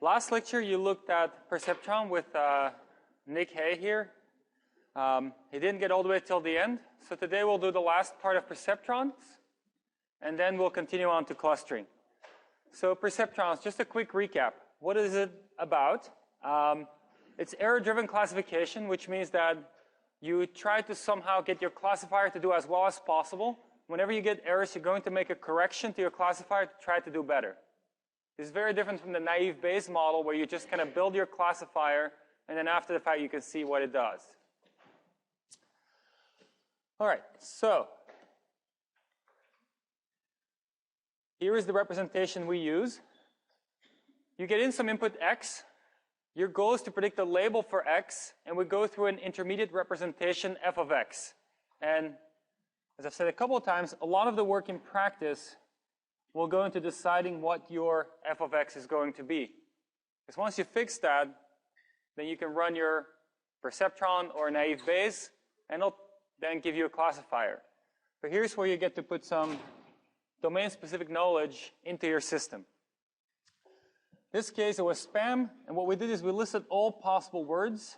Last lecture, you looked at Perceptron with Nick Hay here. He didn't get all the way till the end. So today we'll do the last part of Perceptrons, and then we'll continue on to clustering. So Perceptrons, just a quick recap. What is it about? It's error-driven classification, which means that you try to somehow get your classifier to do as well as possible. Whenever you get errors, you're going to make a correction to your classifier to try to do better. It's very different from the naive Bayes model where you just kind of build your classifier and then after the fact you can see what it does. All right, so here is the representation we use. You get in some input x. Your goal is to predict a label for x, and we go through an intermediate representation f of x. And as I've said a couple of times, a lot of the work in practice will go into deciding what your f of x is going to be. Because once you fix that, then you can run your Perceptron or naive Bayes, and it'll then give you a classifier. But here's where you get to put some domain-specific knowledge into your system. In this case, it was spam, and what we did is we listed all possible words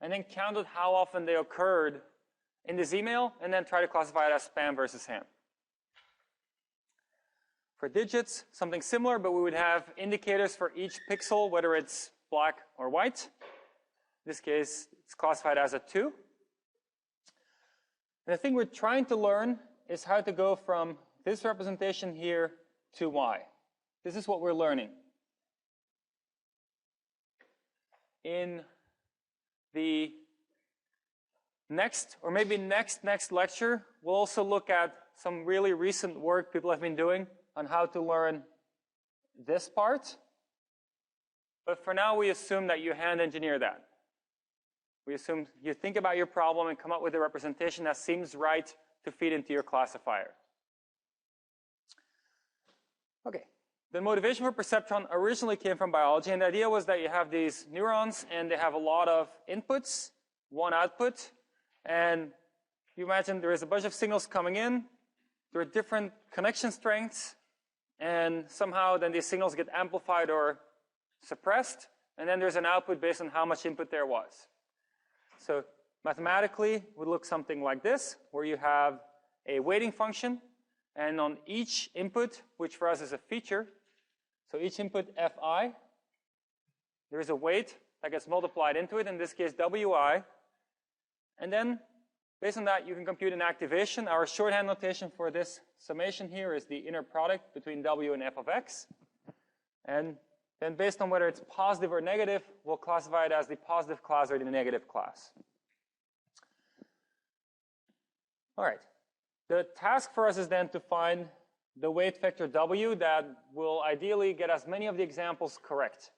and then counted how often they occurred in this email and then try to classify it as spam versus ham. For digits, something similar, but we would have indicators for each pixel, whether it's black or white. In this case, it's classified as a 2. And the thing we're trying to learn is how to go from this representation here to y. This is what we're learning. In the next, or maybe next lecture, we'll also look at some really recent work people have been doing on how to learn this part. But for now, we assume that you hand engineer that. We assume you think about your problem and come up with a representation that seems right to feed into your classifier. Okay. The motivation for Perceptron originally came from biology, and the idea was that you have these neurons and they have a lot of inputs, one output, and you imagine there is a bunch of signals coming in, there are different connection strengths, and somehow then these signals get amplified or suppressed, and then there's an output based on how much input there was. So mathematically, it would look something like this, where you have a weighting function, and on each input, which for us is a feature, so each input fi, there is a weight that gets multiplied into it, in this case wi, and then based on that you can compute an activation. Our shorthand notation for this summation here is the inner product between w and f of x, and then based on whether it's positive or negative, we'll classify it as the positive class or the negative class. All right. The task for us is then to find the weight vector w that will ideally get as many of the examples correct.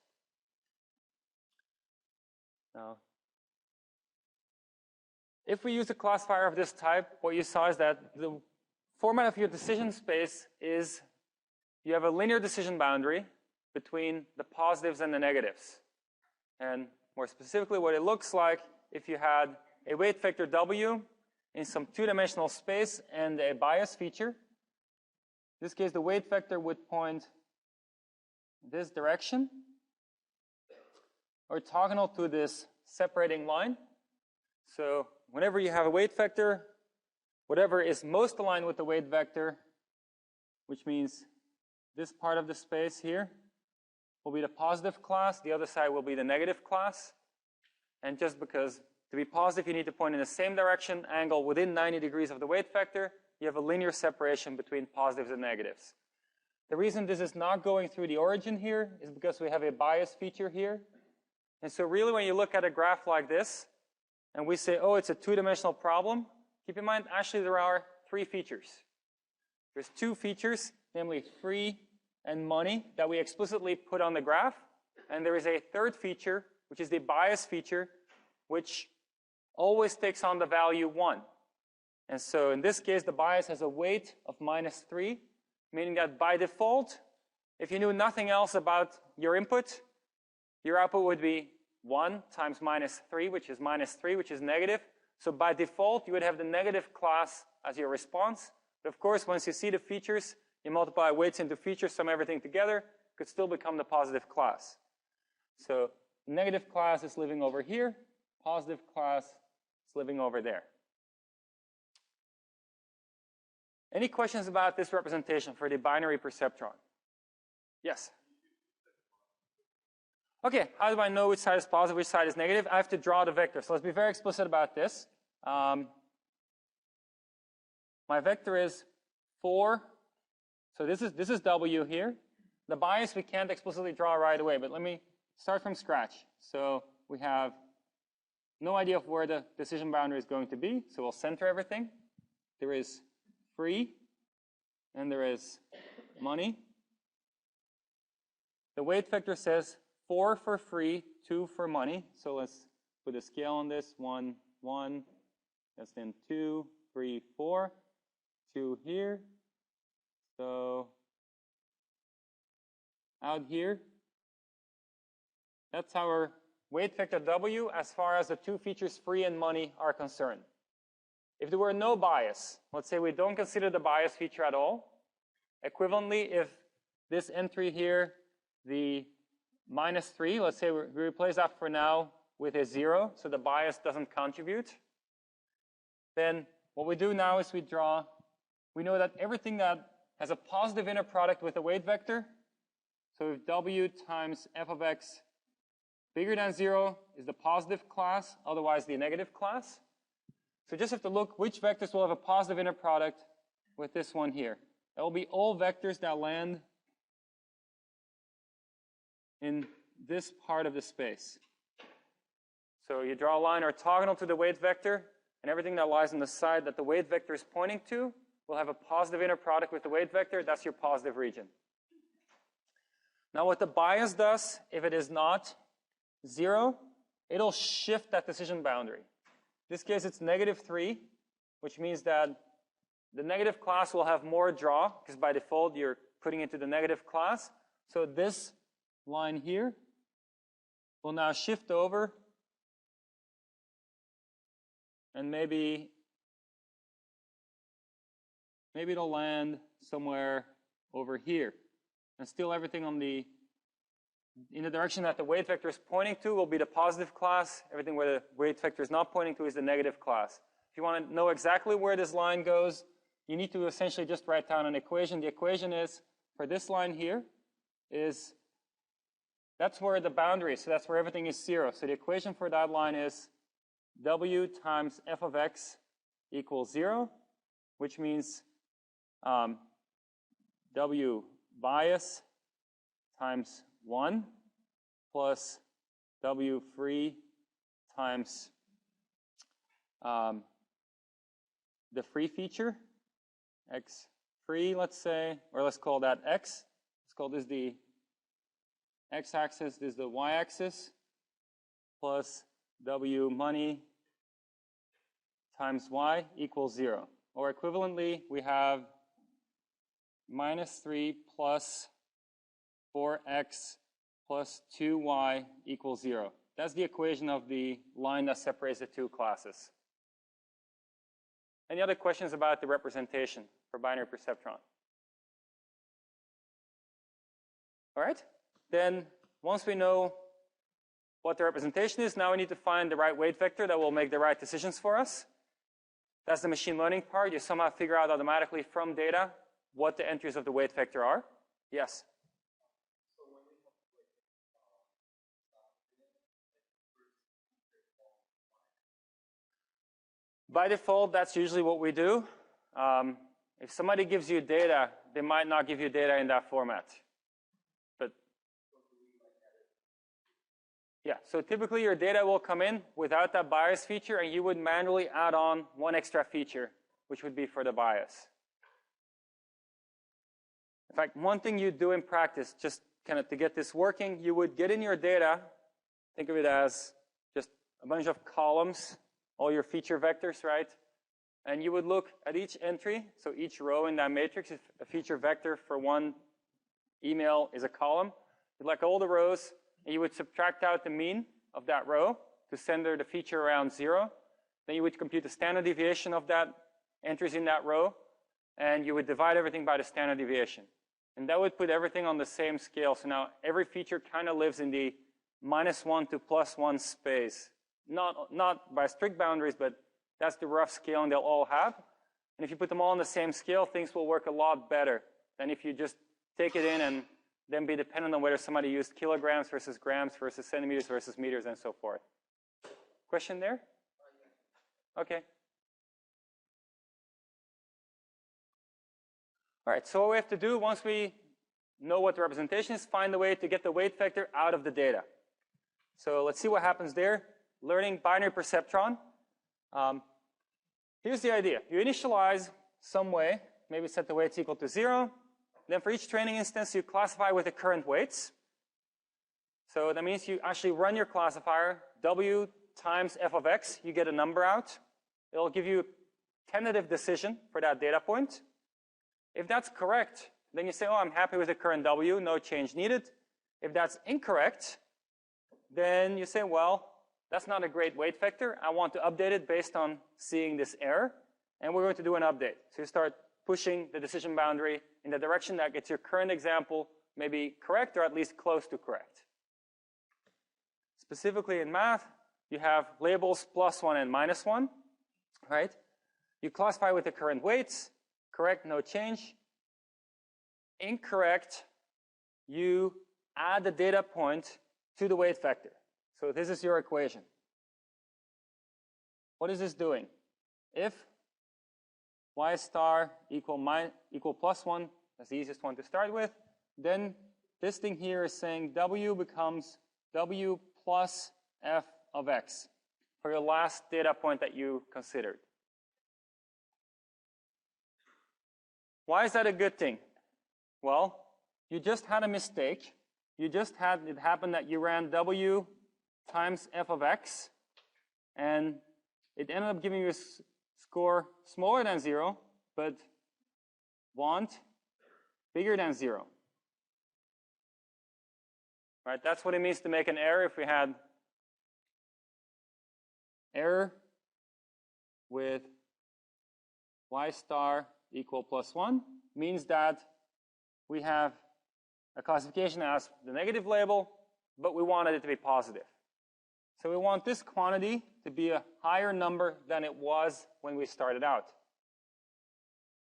Now, if we use a classifier of this type, what you saw is that the format of your decision space is you have a linear decision boundary between the positives and the negatives. And more specifically, what it looks like if you had a weight vector w in some two-dimensional space and a bias feature. In this case, the weight vector would point this direction, orthogonal to this separating line. So whenever you have a weight vector, whatever is most aligned with the weight vector, which means this part of the space here, will be the positive class, the other side will be the negative class. And just because to be positive, you need to point in the same direction, angle within 90 degrees of the weight vector, you have a linear separation between positives and negatives. The reason this is not going through the origin here is because we have a bias feature here. And so really when you look at a graph like this, and we say, oh, it's a two-dimensional problem, keep in mind, actually there are 3 features. There's 2 features, namely free and money, that we explicitly put on the graph. And there is a 3rd feature, which is the bias feature, which always takes on the value 1. And so in this case, the bias has a weight of -3, meaning that by default, if you knew nothing else about your input, your output would be 1 times -3, which is -3, which is negative. So by default, you would have the negative class as your response. But of course, once you see the features, you multiply weights into features, sum everything together, could still become the positive class. So negative class is living over here, positive class is living over there. Any questions about this representation for the binary perceptron? Yes? Okay, how do I know which side is positive, which side is negative? I have to draw the vector. So let's be very explicit about this. My vector is 4. So this is W here. The bias we can't explicitly draw right away, but let me start from scratch. So we have no idea of where the decision boundary is going to be, so we'll center everything. There is free, and there is money. The weight vector says 4 for free, 2 for money. So let's put a scale on this. 1, 1. That's then 2, 3, 4. 2 here. So out here, that's our weight vector W as far as the two features free and money are concerned. If there were no bias, let's say we don't consider the bias feature at all, equivalently, if this entry here, the -3, let's say we replace that for now with a 0, so the bias doesn't contribute, then what we do now is we know that everything that has a positive inner product with a weight vector, so if W times f of x bigger than 0 is the positive class, otherwise the negative class. So just have to look which vectors will have a positive inner product with this one here. That will be all vectors that land in this part of the space. So you draw a line orthogonal to the weight vector, and everything that lies on the side that the weight vector is pointing to will have a positive inner product with the weight vector. That's your positive region. Now what the bias does, if it is not 0, it'll shift that decision boundary. In this case, it's -3, which means that the negative class will have more draw, because by default, you're putting it to the negative class. So this line here will now shift over, and maybe it'll land somewhere over here. And still everything in the direction that the weight vector is pointing to will be the positive class. Everything where the weight vector is not pointing to is the negative class. If you want to know exactly where this line goes, you need to essentially just write down an equation. The equation is, for this line here, that's where the boundary is. So that's where everything is 0. So the equation for that line is W times f of x equals 0, which means W bias times 1 plus W free times the free feature, x free, let's say, or let's call that x. Let's call this the x-axis, this is the y-axis, plus W money times y equals 0. Or equivalently, we have -3 plus 4x plus 2y equals 0. That's the equation of the line that separates the two classes. Any other questions about the representation for binary perceptron? All right. Then once we know what the representation is, now we need to find the right weight vector that will make the right decisions for us. That's the machine learning part. You somehow figure out automatically from data what the entries of the weight vector are. Yes? By default, that's usually what we do. If somebody gives you data, they might not give you data in that format. But yeah, so typically your data will come in without that bias feature, and you would manually add on one extra feature, which would be for the bias. In fact, one thing you do in practice, just kind of to get this working, you would get in your data, think of it as just a bunch of columns, all your feature vectors, right? And you would look at each entry, so each row in that matrix, if a feature vector for one email is a column, you'd like all the rows, and you would subtract out the mean of that row to center the feature around 0. Then you would compute the standard deviation of that entries in that row, and you would divide everything by the standard deviation. And that would put everything on the same scale. So now every feature kind of lives in the -1 to +1 space. Not by strict boundaries, but that's the rough scaling they'll all have. And if you put them all on the same scale, things will work a lot better than if you just take it in and then be dependent on whether somebody used kilograms versus grams versus centimeters versus meters and so forth. Question there? Okay. All right, so what we have to do once we know what the representation is, find a way to get the weight vector out of the data. So let's see what happens there. Learning binary perceptron. Here's the idea. You initialize some way, maybe set the weights equal to 0. Then for each training instance, you classify with the current weights. So that means you actually run your classifier, W times f of x, you get a number out. It'll give you a tentative decision for that data point. If that's correct, then you say, oh, I'm happy with the current W, no change needed. If that's incorrect, then you say, well, that's not a great weight vector. I want to update it based on seeing this error. And we're going to do an update. So you start pushing the decision boundary in the direction that gets your current example maybe correct or at least close to correct. Specifically in math, you have labels +1 and -1, right? You classify with the current weights. Correct, no change. Incorrect, you add the data point to the weight vector. So this is your equation. What is this doing? If y star equal +1, that's the easiest one to start with, then this thing here is saying W becomes W plus f of x for your last data point that you considered. Why is that a good thing? Well, you just had a mistake. You just had it happen that you ran W times f of x, and it ended up giving you a score smaller than 0, but want bigger than 0. Right? That's what it means to make an error. If we had error with y star equal +1, means that we have a classification that has the negative label, but we wanted it to be positive. So we want this quantity to be a higher number than it was when we started out.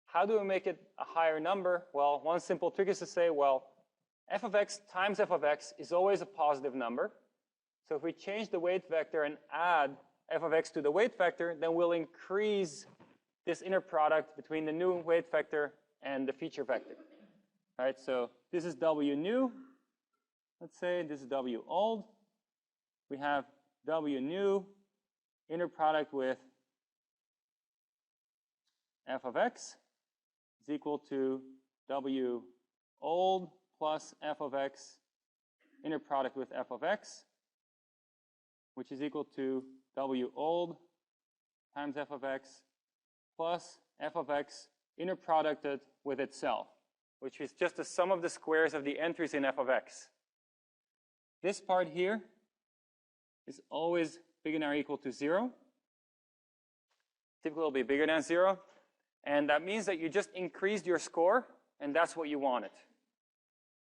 How do we make it a higher number? Well, one simple trick is to say, well, f of x times f of x is always a positive number. So if we change the weight vector and add f of x to the weight vector, then we'll increase this inner product between the new weight vector and the feature vector. All right, so this is W new. Let's say this is W old. We have W new inner product with f of x is equal to W old plus f of x inner product with f of x, which is equal to W old times f of x plus f of x inner producted with itself, which is just the sum of the squares of the entries in f of x. This part here is always bigger than or equal to 0. Typically, it'll be bigger than 0. And that means that you just increased your score, and that's what you wanted.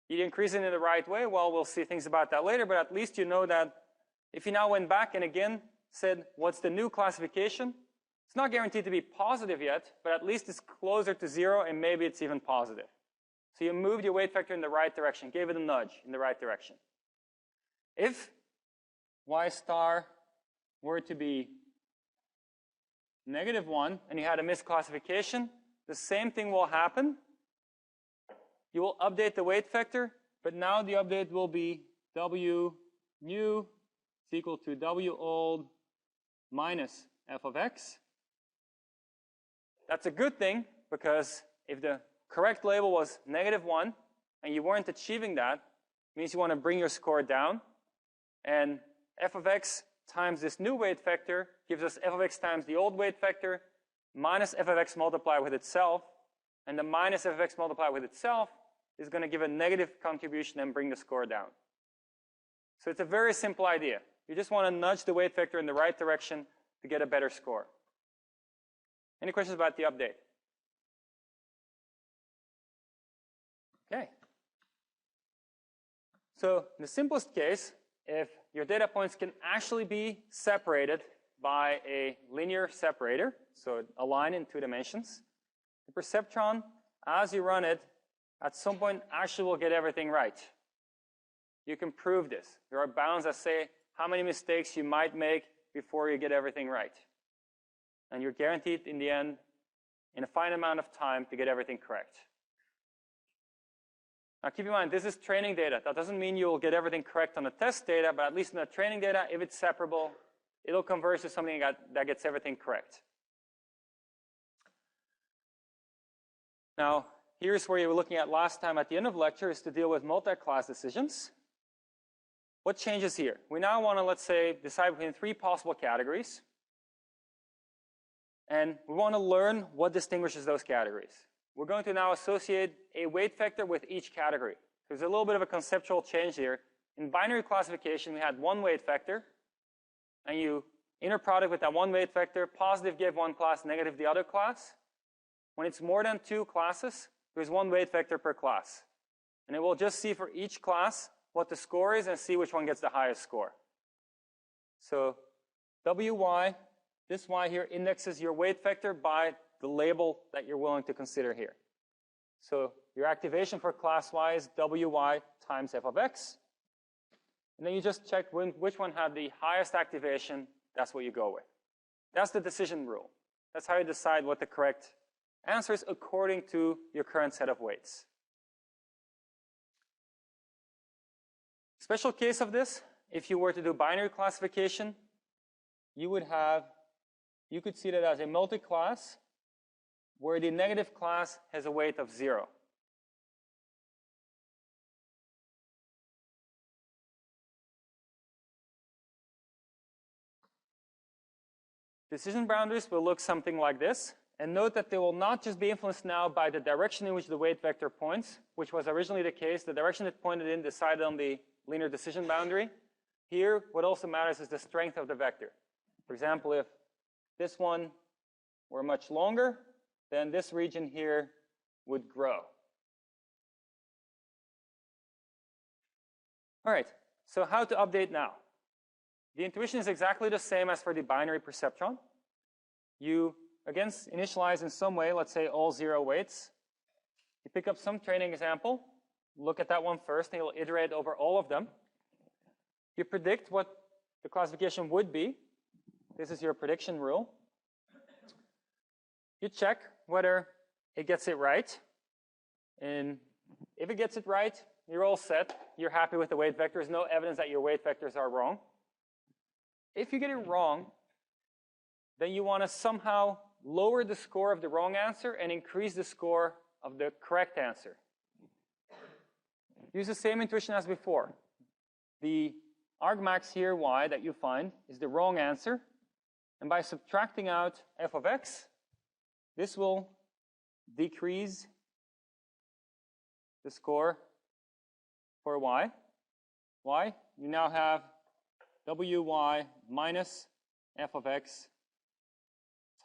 You increase it in the right way. Well, we'll see things about that later, but at least you know that if you now went back and again said, what's the new classification? It's not guaranteed to be positive yet, but at least it's closer to 0, and maybe it's even positive. So you moved your weight vector in the right direction, gave it a nudge in the right direction. If y star were to be -1 and you had a misclassification, the same thing will happen. You will update the weight vector, but now the update will be W new is equal to W old minus f of x. That's a good thing, because if the correct label was -1 and you weren't achieving that, it means you want to bring your score down. And f of x times this new weight vector gives us f of x times the old weight vector minus f of x multiplied with itself. And the minus f of x multiplied with itself is going to give a negative contribution and bring the score down. So it's a very simple idea. You just want to nudge the weight vector in the right direction to get a better score. Any questions about the update? Okay. So in the simplest case, if your data points can actually be separated by a linear separator, so a line in 2 dimensions, the perceptron, as you run it, at some point actually will get everything right. You can prove this. There are bounds that say how many mistakes you might make before you get everything right. And you're guaranteed in the end, in a finite amount of time, to get everything correct. Now keep in mind, this is training data. That doesn't mean you'll get everything correct on the test data, but at least in the training data, if it's separable, it'll converge to something that gets everything correct. Now, here's where you were looking at last time at the end of the lecture, is to deal with multi-class decisions. What changes here? We now want to, let's say, decide between 3 possible categories. And we want to learn what distinguishes those categories. We're going to now associate a weight vector with each category. There's a little bit of a conceptual change here. In binary classification, we had 1 weight vector, and you inner product with that 1 weight vector, positive give one class, negative the other class. When it's more than 2 classes, there's 1 weight vector per class. And it will just see for each class what the score is and see which one gets the highest score. So wy, this y here indexes your weight vector by the label that you're willing to consider here. So your activation for class y is wy times f of x. And then you just check which one had the highest activation. That's what you go with. That's the decision rule. That's how you decide what the correct answer is according to your current set of weights. Special case of this, if you were to do binary classification, you could see that as a multiclass where the negative class has a weight of 0. Decision boundaries will look something like this. And note that they will not just be influenced now by the direction in which the weight vector points, which was originally the case. The direction it pointed in decided on the linear decision boundary. Here, what also matters is the strength of the vector. For example, if this one were much longer, then this region here would grow. All right, so how to update now? The intuition is exactly the same as for the binary perceptron. You again, initialize in some way, let's say all 0 weights. You pick up some training example, look at that one first, and you'll iterate over all of them. You predict what the classification would be. This is your prediction rule. You check whether it gets it right. And if it gets it right, you're all set. You're happy with the weight vector. There's no evidence that your weight vectors are wrong. If you get it wrong, then you want to somehow lower the score of the wrong answer and increase the score of the correct answer. Use the same intuition as before. The argmax here, y, that you find is the wrong answer. And by subtracting out f of x, this will decrease the score for y. Y, you now have wy minus f of x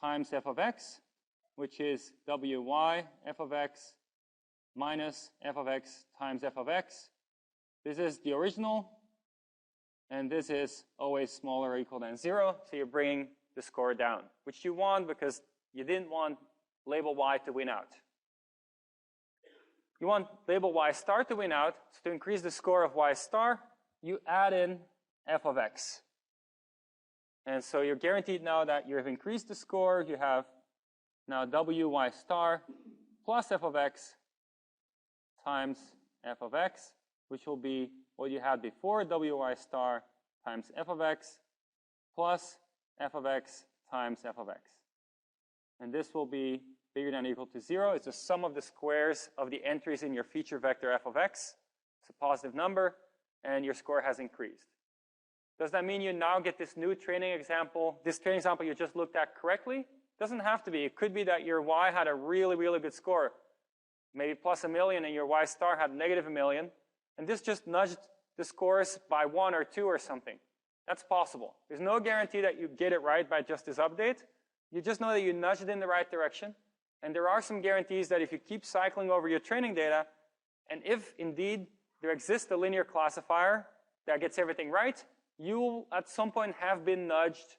times f of x, which is wy f of x minus f of x times f of x. This is the original, and this is always smaller or equal than 0, so you're bringing the score down, which you want because you didn't want label y to win out. You want label y star to win out, so to increase the score of y star, you add in f of x. And so you're guaranteed now that you have increased the score. You have now wy star plus f of x times f of x, which will be what you had before, wy star times f of x plus f of x times f of x. And this will be bigger than or equal to 0. It's the sum of the squares of the entries in your feature vector f of x. It's a positive number, and your score has increased. Does that mean you now get this new training example, this training example you just looked at correctly? Doesn't have to be. It could be that your y had a really, really good score, maybe plus 1,000,000, and your y star had negative 1,000,000, and this just nudged the scores by 1 or 2 or something. That's possible. There's no guarantee that you get it right by just this update. You just know that you nudged it in the right direction, and there are some guarantees that if you keep cycling over your training data, And if indeed there exists a linear classifier that gets everything right, you will at some point have been nudged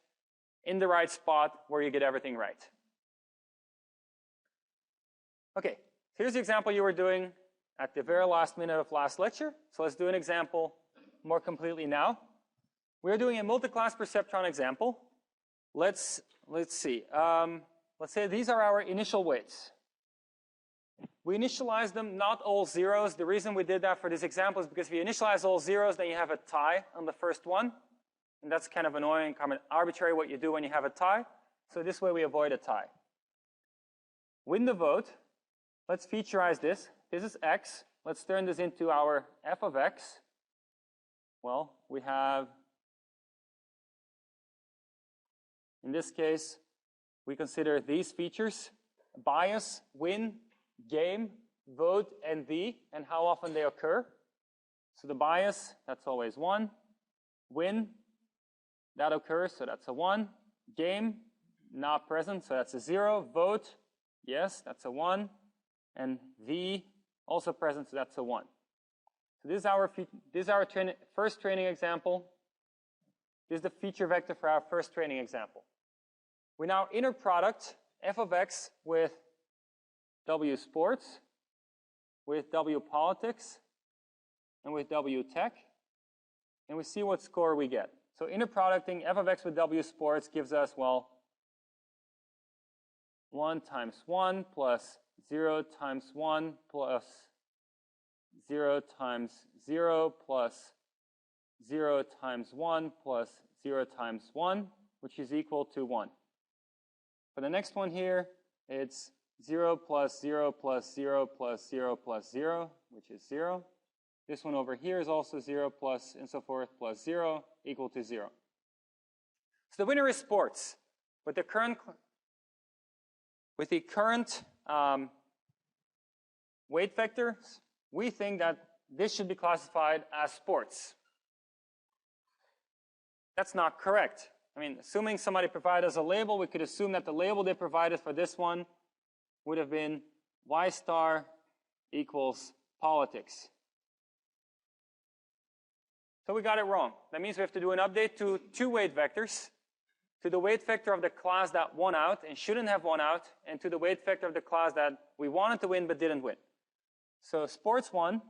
in the right spot where you get everything right. Okay, here's the example you were doing at the very last minute of last lecture. So let's do an example more completely now. We're doing a multiclass perceptron example. Let's see. Let's say these are our initial weights. We initialize them not all zeros. The reason we did that for this example is because if you initialize all zeros, then you have a tie on the first one. And that's kind of annoying, kind of arbitrary what you do when you have a tie. So this way we avoid a tie. Win the vote. Let's featureize this. This is x. Let's turn this into our f of x. Well, we have, in this case, we consider these features: bias, win, game, vote, and v, and how often they occur. So the bias, that's always 1. Win, that occurs, so that's a 1. Game, not present, so that's a 0. Vote, yes, that's a 1. And v, also present, so that's a 1. So this is our first training example. This is the feature vector for our first training example. We now inner product f of x with W sports, with W politics, and with W tech, and we see what score we get. So inner producting f of x with W sports gives us, well, 1 times 1 plus 0 times 1 plus 0 times 0 plus 0 times 1 plus 0 times 1, which is equal to 1. For the next one here, it's 0 plus 0 plus 0 plus 0 plus 0, which is 0. This one over here is also 0 plus and so forth plus 0 equal to 0. So the winner is sports. With the current weight vectors, we think that this should be classified as sports. That's not correct. I mean, assuming somebody provided us a label, we could assume that the label they provided for this one would have been y star equals politics. So we got it wrong. That means we have to do an update to 2 weight vectors, to the weight vector of the class that won out and shouldn't have won out, and to the weight vector of the class that we wanted to win but didn't win. So sports won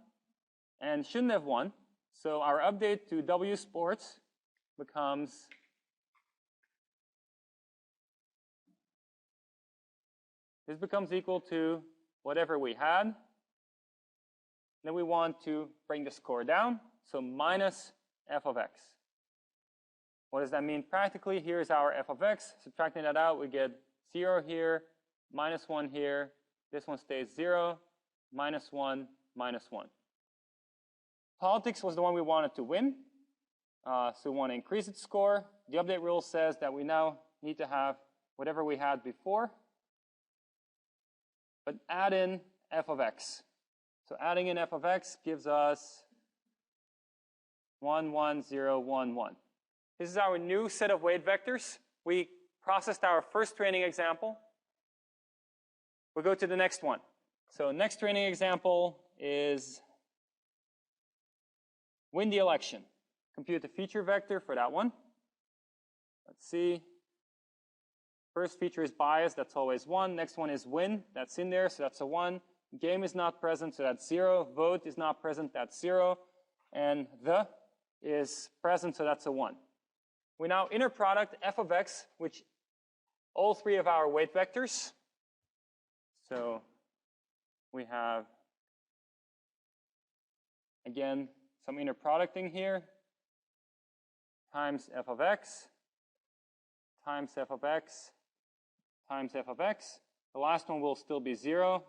and shouldn't have won. So our update to W sports becomes this becomes equal to whatever we had. Then we want to bring the score down, so minus f of x. What does that mean practically? Here's our f of x. Subtracting that out, we get 0 here, minus 1 here. This one stays 0, minus 1, minus 1. Politics was the one we wanted to win, so we want to increase its score. The update rule says that we now need to have whatever we had before, but add in f of x. So adding in f of x gives us 1, 1, 0, 1, 1. This is our new set of weight vectors. We processed our first training example. We'll go to the next one. So next training example is win the election. Compute the feature vector for that one. Let's see. First feature is bias, that's always 1. Next one is win, that's in there, so that's a 1. Game is not present, so that's 0. Vote is not present, that's 0. And the is present, so that's a 1. We now inner product f of x, which all 3 of our weight vectors. So we have, again, some inner producting here, times f of x, times f of x, times f of x. The last one will still be 0,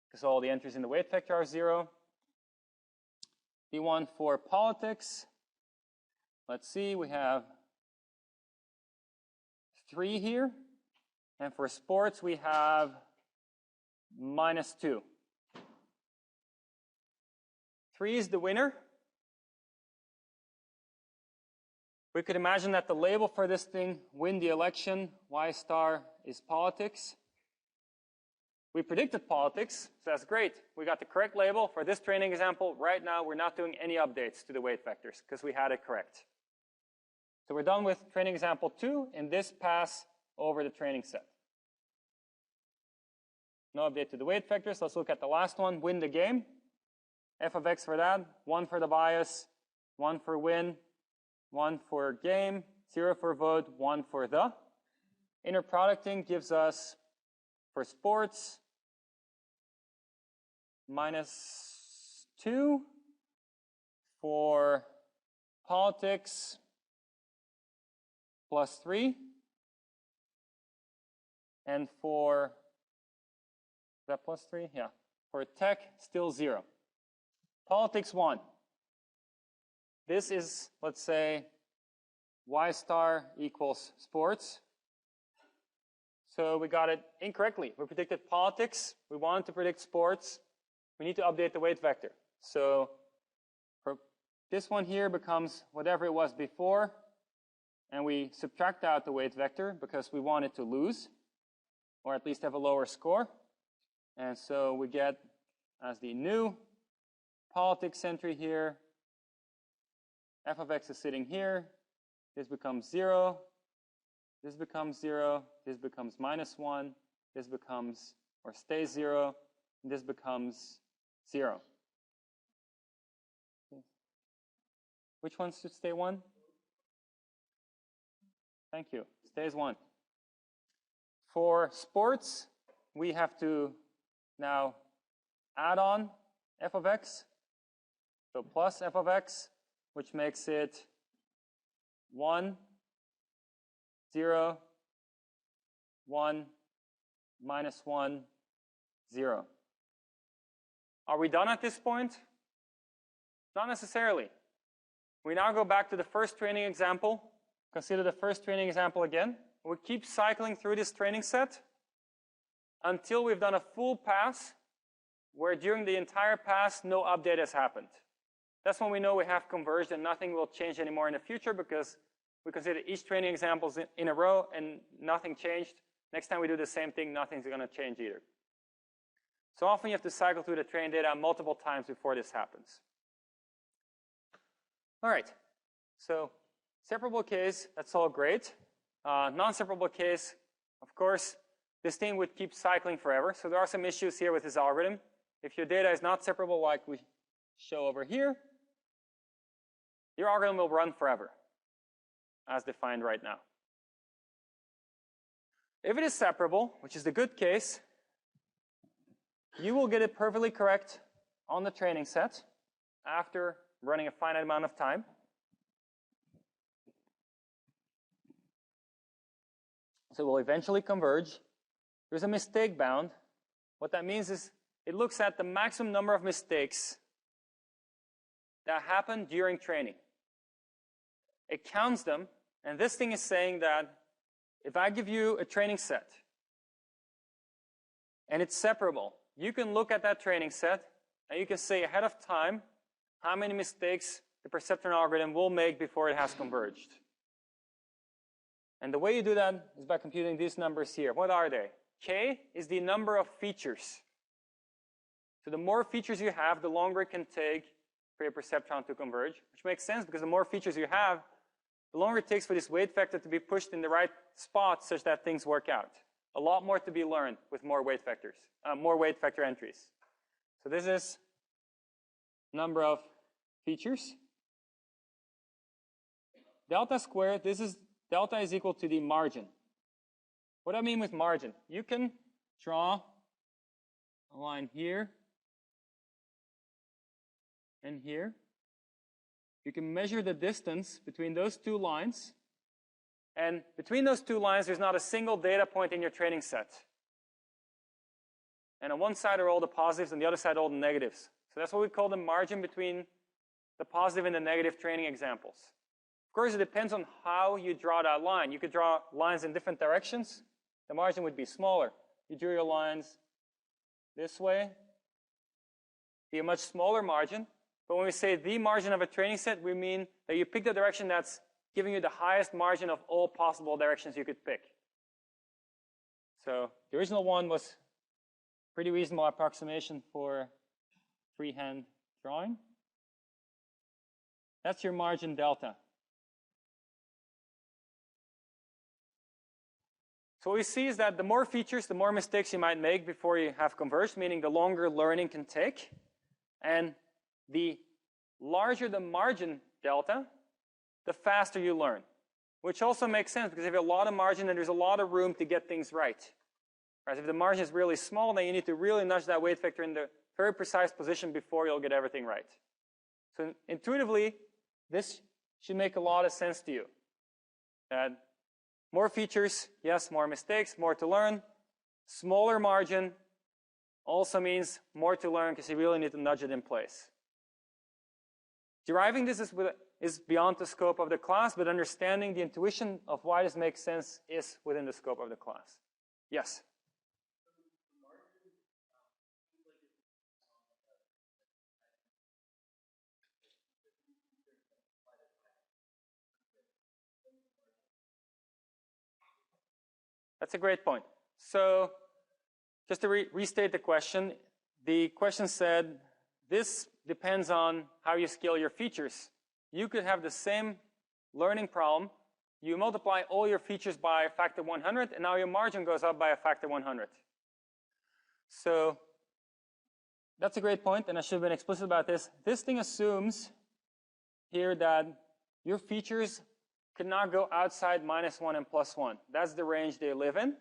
because all the entries in the weight vector are 0. The one for politics, let's see, we have 3 here. And for sports, we have minus 2. 3 is the winner. We could imagine that the label for this thing, win the election, y star is politics. We predicted politics, so that's great. We got the correct label for this training example. Right now, we're not doing any updates to the weight vectors because we had it correct. So we're done with training example 2 in this pass over the training set. No update to the weight vectors. Let's look at the last one, win the game. F of x for that, 1 for the bias, 1 for win, 1 for game, 0 for vote, 1 for the. Inner producting gives us, for sports, -2. For politics, +3. And for, is that +3? Yeah. For tech, still 0. Politics 1. This is, let's say, y star equals sports. So we got it incorrectly. We predicted politics. We wanted to predict sports. We need to update the weight vector. So for this one here becomes whatever it was before. And we subtract out the weight vector because we want it to lose, or at least have a lower score. And so we get, as the new politics entry here, f of x is sitting here. This becomes 0. This becomes 0. This becomes -1. This becomes, or stays 0. And this becomes 0. Which ones should stay 1? Thank you. Stays 1. For sports, we have to now add on f of x. So plus f of x, which makes it 1, 0, 1, -1, 0. Are we done at this point? Not necessarily. We now go back to the first training example. Consider the first training example again. We keep cycling through this training set until we've done a full pass where during the entire pass no update has happened. That's when we know we have converged and nothing will change anymore in the future because we consider each training example in a row and nothing changed. Next time we do the same thing, nothing's going to change either. So often you have to cycle through the training data multiple times before this happens. All right, so separable case, that's all great. Non-separable case, of course, this thing would keep cycling forever. So there are some issues here with this algorithm. If your data is not separable like we show over here, your algorithm will run forever, as defined right now. If it is separable, which is the good case, you will get it perfectly correct on the training set after running a finite amount of time. So it will eventually converge. There's a mistake bound. What that means is it looks at the maximum number of mistakes that happen during training. It counts them, and this thing is saying that if I give you a training set and it's separable, you can look at that training set and you can say ahead of time how many mistakes the Perceptron algorithm will make before it has converged. And the way you do that is by computing these numbers here. What are they? K is the number of features. So the more features you have, the longer it can take for your Perceptron to converge, which makes sense because the more features you have, the longer it takes for this weight vector to be pushed in the right spot such that things work out. A lot more to be learned with more weight vectors, more weight vector entries. So this is number of features. Delta squared, delta is equal to the margin. What do I mean with margin? You can draw a line here and here. You can measure the distance between those two lines. And between those two lines, there's not a single data point in your training set. And on one side are all the positives, and the other side all the negatives. So that's what we call the margin between the positive and the negative training examples. Of course, it depends on how you draw that line. You could draw lines in different directions. The margin would be smaller. You drew your lines this way, be a much smaller margin. But when we say the margin of a training set, we mean that you pick the direction that's giving you the highest margin of all possible directions you could pick. So the original one was Pretty reasonable approximation for freehand drawing. That's your margin delta. So what we see is that the more features, the more mistakes you might make before you have converged, meaning the longer learning can take. And the larger the margin delta, the faster you learn. Which also makes sense because if you have a lot of margin, then there's a lot of room to get things right. Whereas if the margin is really small, then you need to really nudge that weight vector in the very precise position before you'll get everything right. So intuitively, this should make a lot of sense to you. That more features, yes, more mistakes, more to learn. Smaller margin also means more to learn because you really need to nudge it in place. Deriving this is beyond the scope of the class, but understanding the intuition of why this makes sense is within the scope of the class. Yes? That's a great point. So just to restate the question said, this depends on how you scale your features. You could have the same learning problem. You multiply all your features by a factor 100, and now your margin goes up by a factor 100. So that's a great point, and I should have been explicit about this. This thing assumes here that your features cannot go outside -1 and +1. That's the range they live in.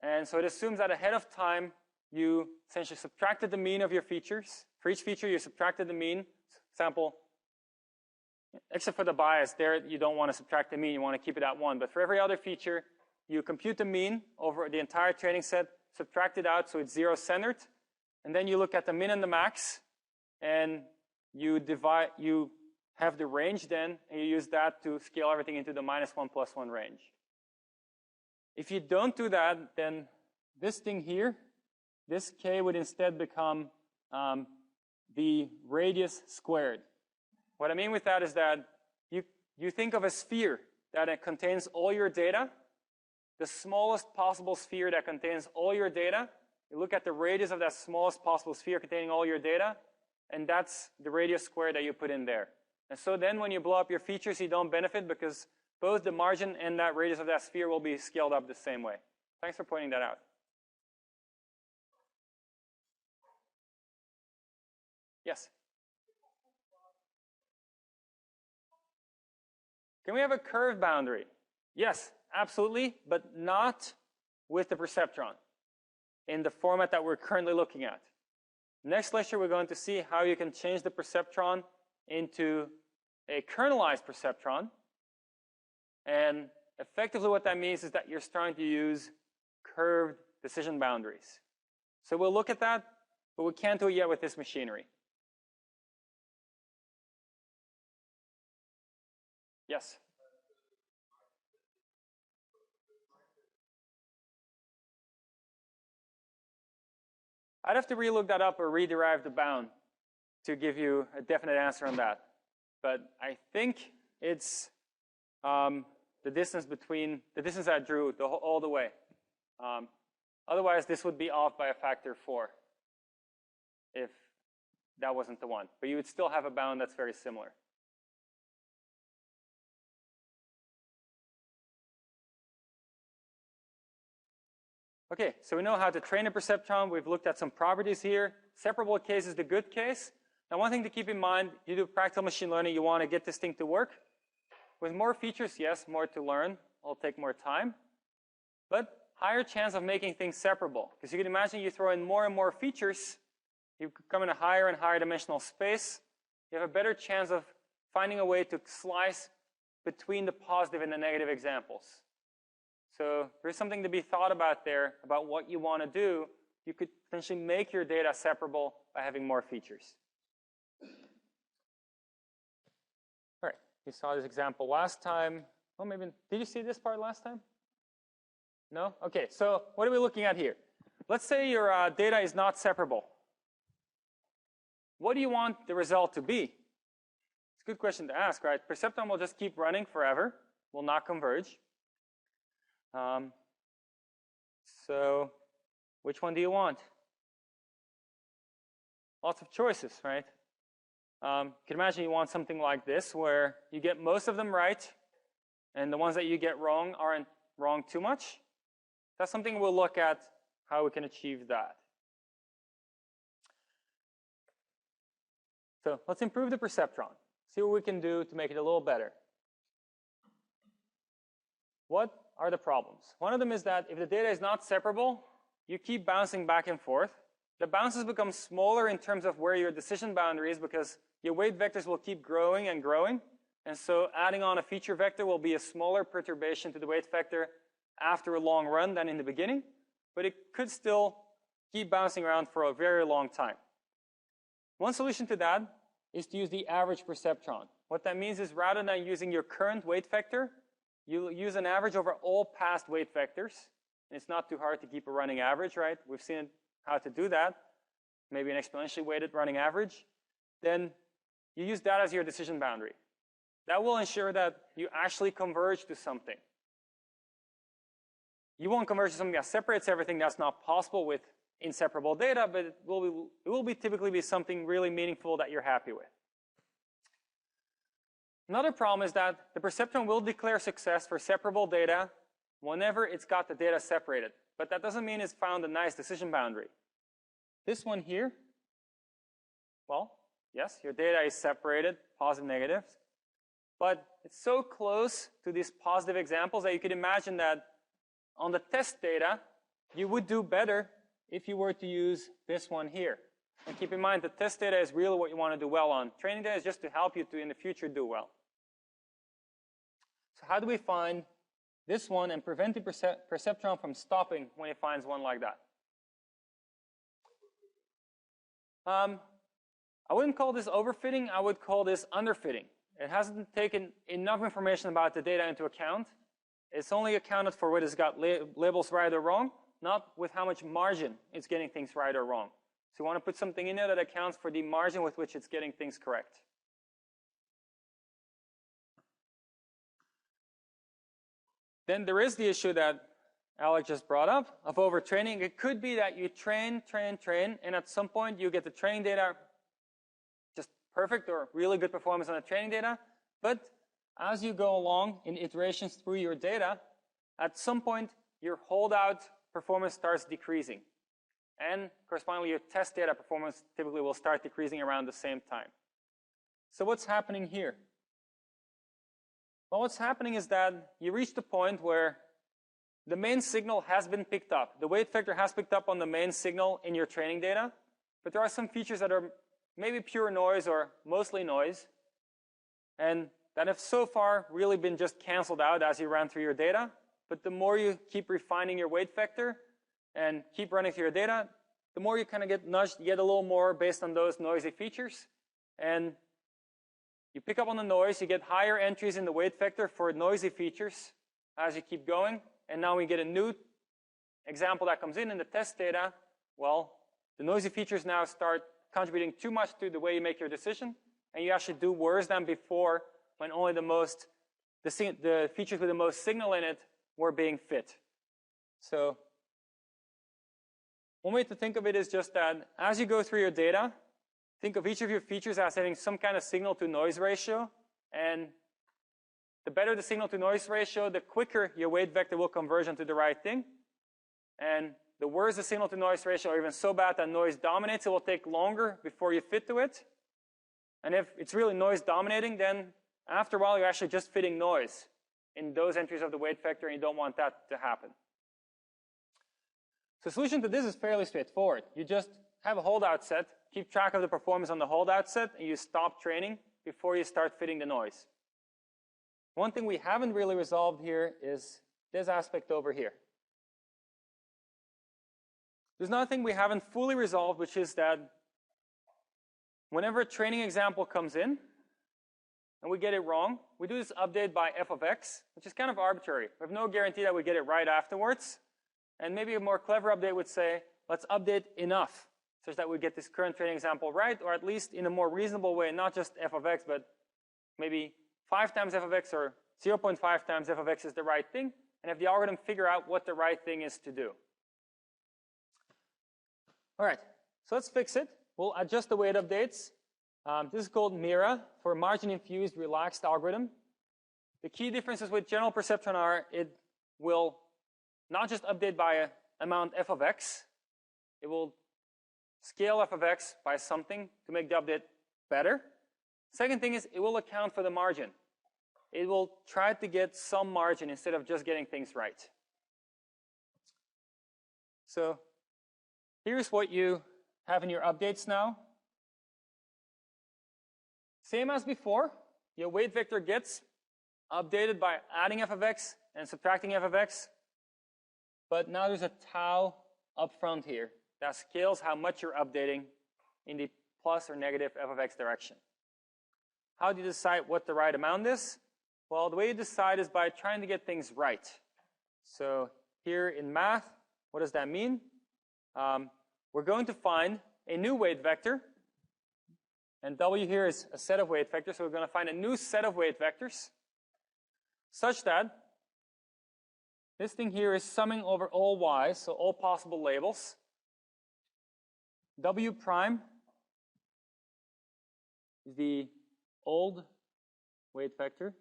And so it assumes that ahead of time, you essentially subtracted the mean of your features. For each feature, you subtracted the mean. Example, except for the bias, there you don't want to subtract the mean, you want to keep it at 1. But for every other feature, you compute the mean over the entire training set, subtract it out so it's zero-centered, and then you look at the min and the max, and you have the range then, and you use that to scale everything into the -1 +1 range. If you don't do that, then this thing here, this k would instead become the radius squared. What I mean with that is that you think of a sphere that it contains all your data, the smallest possible sphere that contains all your data. You look at the radius of that smallest possible sphere containing all your data, and that's the radius squared that you put in there. And so then when you blow up your features, you don't benefit because both the margin and that radius of that sphere will be scaled up the same way. Thanks for pointing that out. Yes? Can we have a curved boundary? Yes, absolutely, but not with the perceptron in the format that we're currently looking at. Next lecture, we're going to see how you can change the perceptron into a kernelized perceptron. And effectively what that means is that you're starting to use curved decision boundaries. So we'll look at that, but we can't do it yet with this machinery. Yes? I'd have to relook that up or rederive the bound to give you a definite answer on that. But I think it's the distance I drew all the way. Otherwise, this would be off by a factor 4 if that wasn't the one. But you would still have a bound that's very similar. Okay, so we know how to train a perceptron. We've looked at some properties here. Separable case is the good case. Now, one thing to keep in mind, you do practical machine learning, you want to get this thing to work. With more features, yes, more to learn. It'll take more time. But higher chance of making things separable. Because you can imagine you throw in more and more features, you come in a higher and higher dimensional space, you have a better chance of finding a way to slice between the positive and the negative examples. So there's something to be thought about there, about what you want to do. You could potentially make your data separable by having more features. All right, you saw this example last time. Well, maybe, did you see this part last time? No? Okay, so what are we looking at here? Let's say your data is not separable. What do you want the result to be? It's a good question to ask, right? Perceptron will just keep running forever, will not converge. So Which one do you want? Lots of choices, right? You can imagine you want something like this, where you get most of them right, and the ones that you get wrong aren't wrong too much. That's something we'll look at, how we can achieve that. So let's improve the perceptron. See what we can do to make it a little better. What are the problems? One of them is that if the data is not separable, you keep bouncing back and forth. The bounces become smaller in terms of where your decision boundary is, because your weight vectors will keep growing and growing. And so adding on a feature vector will be a smaller perturbation to the weight vector after a long run than in the beginning. But it could still keep bouncing around for a very long time. One solution to that is to use the average perceptron. What that means is, rather than using your current weight vector, you use an average over all past weight vectors. And it's not too hard to keep a running average, right? We've seen how to do that. Maybe an exponentially weighted running average. Then you use that as your decision boundary. That will ensure that you actually converge to something. You won't converge to something that separates everything. That's not possible with inseparable data, but it will typically be something really meaningful that you're happy with. Another problem is that the perceptron will declare success for separable data whenever it's got the data separated. But that doesn't mean it's found a nice decision boundary. This one here, well, yes, your data is separated, positive, negatives. But it's so close to these positive examples that you could imagine that on the test data, you would do better if you were to use this one here. And keep in mind that test data is really what you want to do well on. Training data is just to help you to, in the future, do well. So how do we find this one and prevent the perceptron from stopping when it finds one like that? I wouldn't call this overfitting. I would call this underfitting. It hasn't taken enough information about the data into account. It's only accounted for whether it's got labels right or wrong, not with how much margin it's getting things right or wrong. So you want to put something in there that accounts for the margin with which it's getting things correct. Then there is the issue that Alec just brought up of overtraining. It could be that you train, and at some point you get the training data just perfect or really good performance on the training data. But as you go along in iterations through your data, at some point your holdout performance starts decreasing. And correspondingly, your test data performance typically will start decreasing around the same time. So what's happening here? Well, what's happening is that you reach the point where the main signal has been picked up. The weight vector has picked up on the main signal in your training data, but there are some features that are maybe pure noise or mostly noise, and that have so far really been just canceled out as you ran through your data. But the more you keep refining your weight vector and keep running through your data, the more you kind of get nudged yet a little more based on those noisy features. And you pick up on the noise, you get higher entries in the weight vector for noisy features as you keep going. And now we get a new example that comes in the test data. Well, the noisy features now start contributing too much to the way you make your decision, and you actually do worse than before when only the features with the most signal in it were being fit. So one way to think of it is just that as you go through your data, think of each of your features as having some kind of signal-to-noise ratio, and the better the signal-to-noise ratio, the quicker your weight vector will converge into the right thing. And the worse the signal-to-noise ratio, or even so bad that noise dominates, it will take longer before you fit to it. And if it's really noise dominating, then after a while you're actually just fitting noise in those entries of the weight vector, and you don't want that to happen. So the solution to this is fairly straightforward. You just have a holdout set, keep track of the performance on the holdout set, and you stop training before you start fitting the noise. One thing we haven't really resolved here is this aspect over here. There's another thing we haven't fully resolved, which is that whenever a training example comes in and we get it wrong, we do this update by f of x, which is kind of arbitrary. We have no guarantee that we get it right afterwards. And maybe a more clever update would say, let's update enough such that we get this current training example right, or at least in a more reasonable way, not just f of x, but maybe 5 times f of x or 0.5 times f of x is the right thing, and have the algorithm figure out what the right thing is to do. All right, so let's fix it. We'll adjust the weight updates. This is called MIRA, for margin-infused relaxed algorithm. The key differences with general perceptron are it will not just update by an amount f of x, it will scale f of x by something to make the update better. Second thing is it will account for the margin. It will try to get some margin instead of just getting things right. So here's what you have in your updates now. Same as before, your weight vector gets updated by adding f of x and subtracting f of x. But now there's a tau up front here that scales how much you're updating in the plus or negative f of x direction. How do you decide what the right amount is? Well, the way you decide is by trying to get things right. So here in math, what does that mean? We're going to find a new weight vector. And W here is a set of weight vectors. So we're going to find a new set of weight vectors such that this thing here is summing over all y's, so all possible labels. W prime is the old weight vector.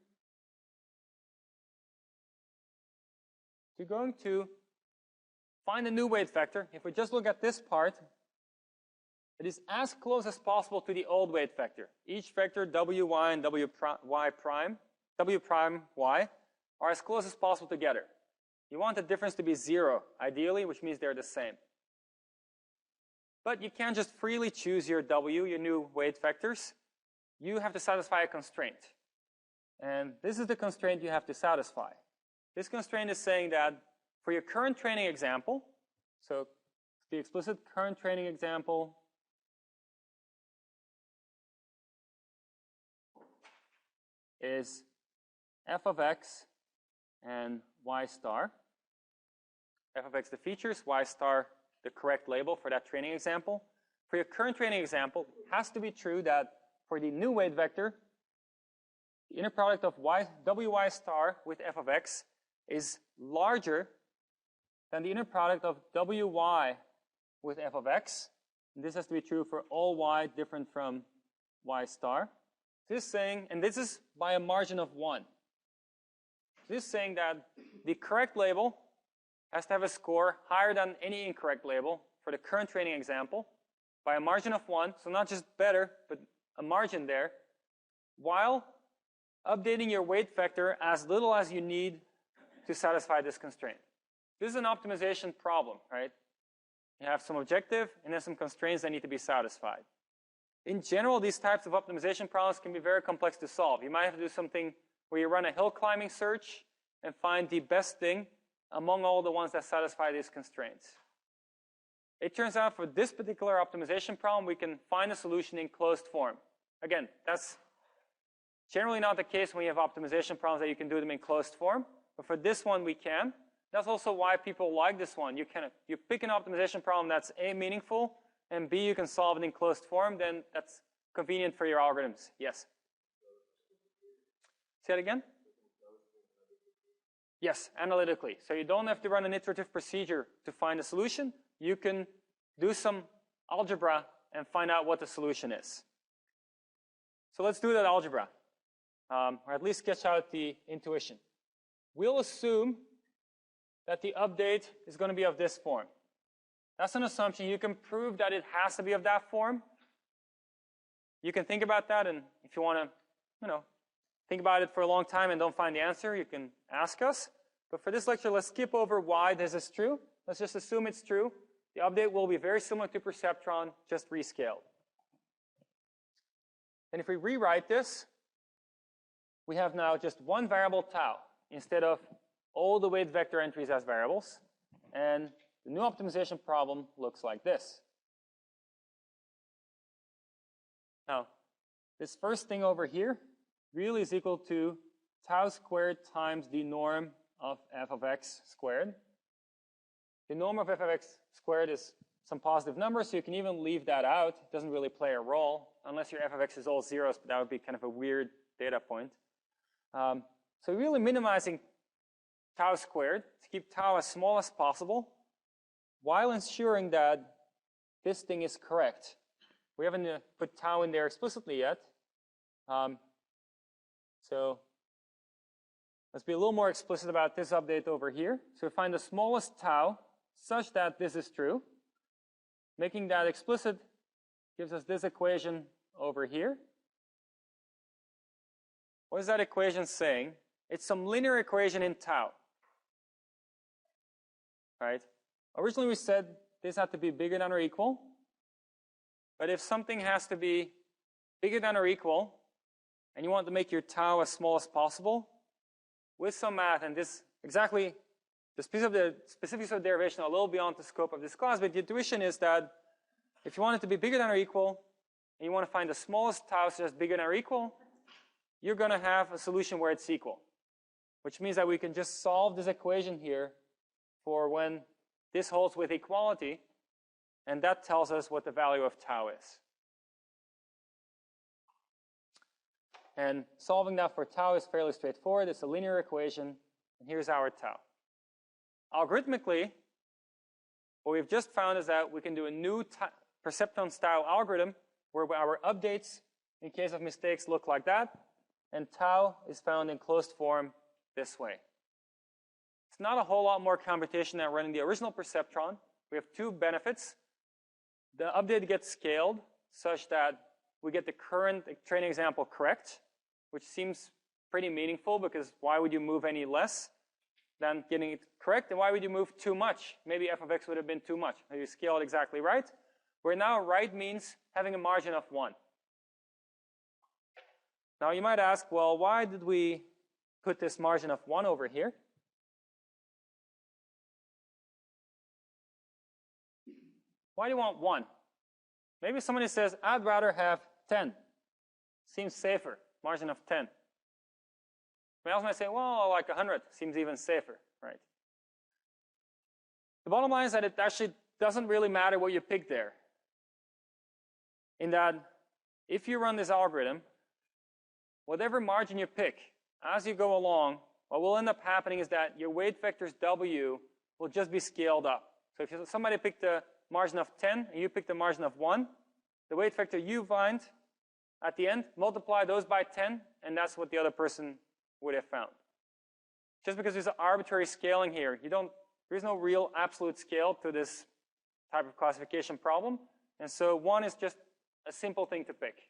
You're going to find a new weight vector. If we just look at this part, it is as close as possible to the old weight vector. Each vector, wy and w prime y, are as close as possible together. You want the difference to be 0, ideally, which means they're the same. But you can't just freely choose your w, your new weight vectors. You have to satisfy a constraint. And this is the constraint you have to satisfy. This constraint is saying that for your current training example, so to be explicit, current training example is f of x and y star. F of x the features, y star the correct label for that training example. For your current training example, it has to be true that for the new weight vector, the inner product of wy star with f of x is larger than the inner product of wy with f of x. And this has to be true for all y different from y star. This is saying, and this is by a margin of 1. This is saying that the correct label has to have a score higher than any incorrect label for the current training example by a margin of 1, so not just better, but a margin there, while updating your weight vector as little as you need to satisfy this constraint. This is an optimization problem, right? You have some objective and then some constraints that need to be satisfied. In general, these types of optimization problems can be very complex to solve. You might have to do something where you run a hill climbing search and find the best thing among all the ones that satisfy these constraints. It turns out for this particular optimization problem, we can find a solution in closed form. Again, that's generally not the case when you have optimization problems that you can do them in closed form. But for this one, we can. That's also why people like this one. You pick an optimization problem that's A, meaningful, and B, you can solve it in closed form, then that's convenient for your algorithms. Yes? Say it again? Yes, analytically. So you don't have to run an iterative procedure to find a solution. You can do some algebra and find out what the solution is. So let's do that algebra, or at least sketch out the intuition. We'll assume that the update is going to be of this form. That's an assumption. You can prove that it has to be of that form. You can think about that, and if you want to, think about it for a long time and don't find the answer, you can ask us. But for this lecture, let's skip over why this is true. Let's just assume it's true. The update will be very similar to Perceptron, just rescaled. And if we rewrite this, we have now just one variable tau instead of all the weight vector entries as variables. And the new optimization problem looks like this. Now, this first thing over here really is equal to tau squared times the norm of f of x squared. The norm of f of x squared is some positive number, so you can even leave that out. It doesn't really play a role, unless your f of x is all zeros, but that would be kind of a weird data point. So really minimizing tau squared to keep tau as small as possible, while ensuring that this thing is correct. We haven't put tau in there explicitly yet. So let's be a little more explicit about this update over here. So we find the smallest tau such that this is true. Making that explicit gives us this equation over here. What is that equation saying? It's some linear equation in tau. Right? Originally we said this had to be bigger than or equal. But if something has to be bigger than or equal, and you want to make your tau as small as possible, with some math, and this exactly the specifics of the derivation are a little beyond the scope of this class, but the intuition is that if you want it to be bigger than or equal, and you want to find the smallest tau such as bigger than or equal, you're going to have a solution where it's equal, which means that we can just solve this equation here for when this holds with equality, and that tells us what the value of tau is. And solving that for tau is fairly straightforward. It's a linear equation, and here's our tau. Algorithmically, what we've just found is that we can do a new Perceptron-style algorithm where our updates, in case of mistakes, look like that, and tau is found in closed form this way. It's not a whole lot more computation than running the original Perceptron. We have two benefits. The update gets scaled such that we get the current training example correct, which seems pretty meaningful because why would you move any less than getting it correct? And why would you move too much? Maybe f of x would have been too much. You scale it exactly right. Where now right means having a margin of 1. Now you might ask, well, why did we put this margin of 1 over here? Why do you want 1? Maybe somebody says, I'd rather have 10. Seems safer, margin of 10. Somebody else might say, well, like 100 seems even safer, right? The bottom line is that it actually doesn't really matter what you pick there. In that, if you run this algorithm, whatever margin you pick, as you go along, what will end up happening is that your weight vectors W will just be scaled up. So if somebody picked the margin of 10 and you pick the margin of 1, the weight vector you find at the end, multiply those by 10, and that's what the other person would have found. Just because there's an arbitrary scaling here, there is no real absolute scale to this type of classification problem, and so 1 is just a simple thing to pick.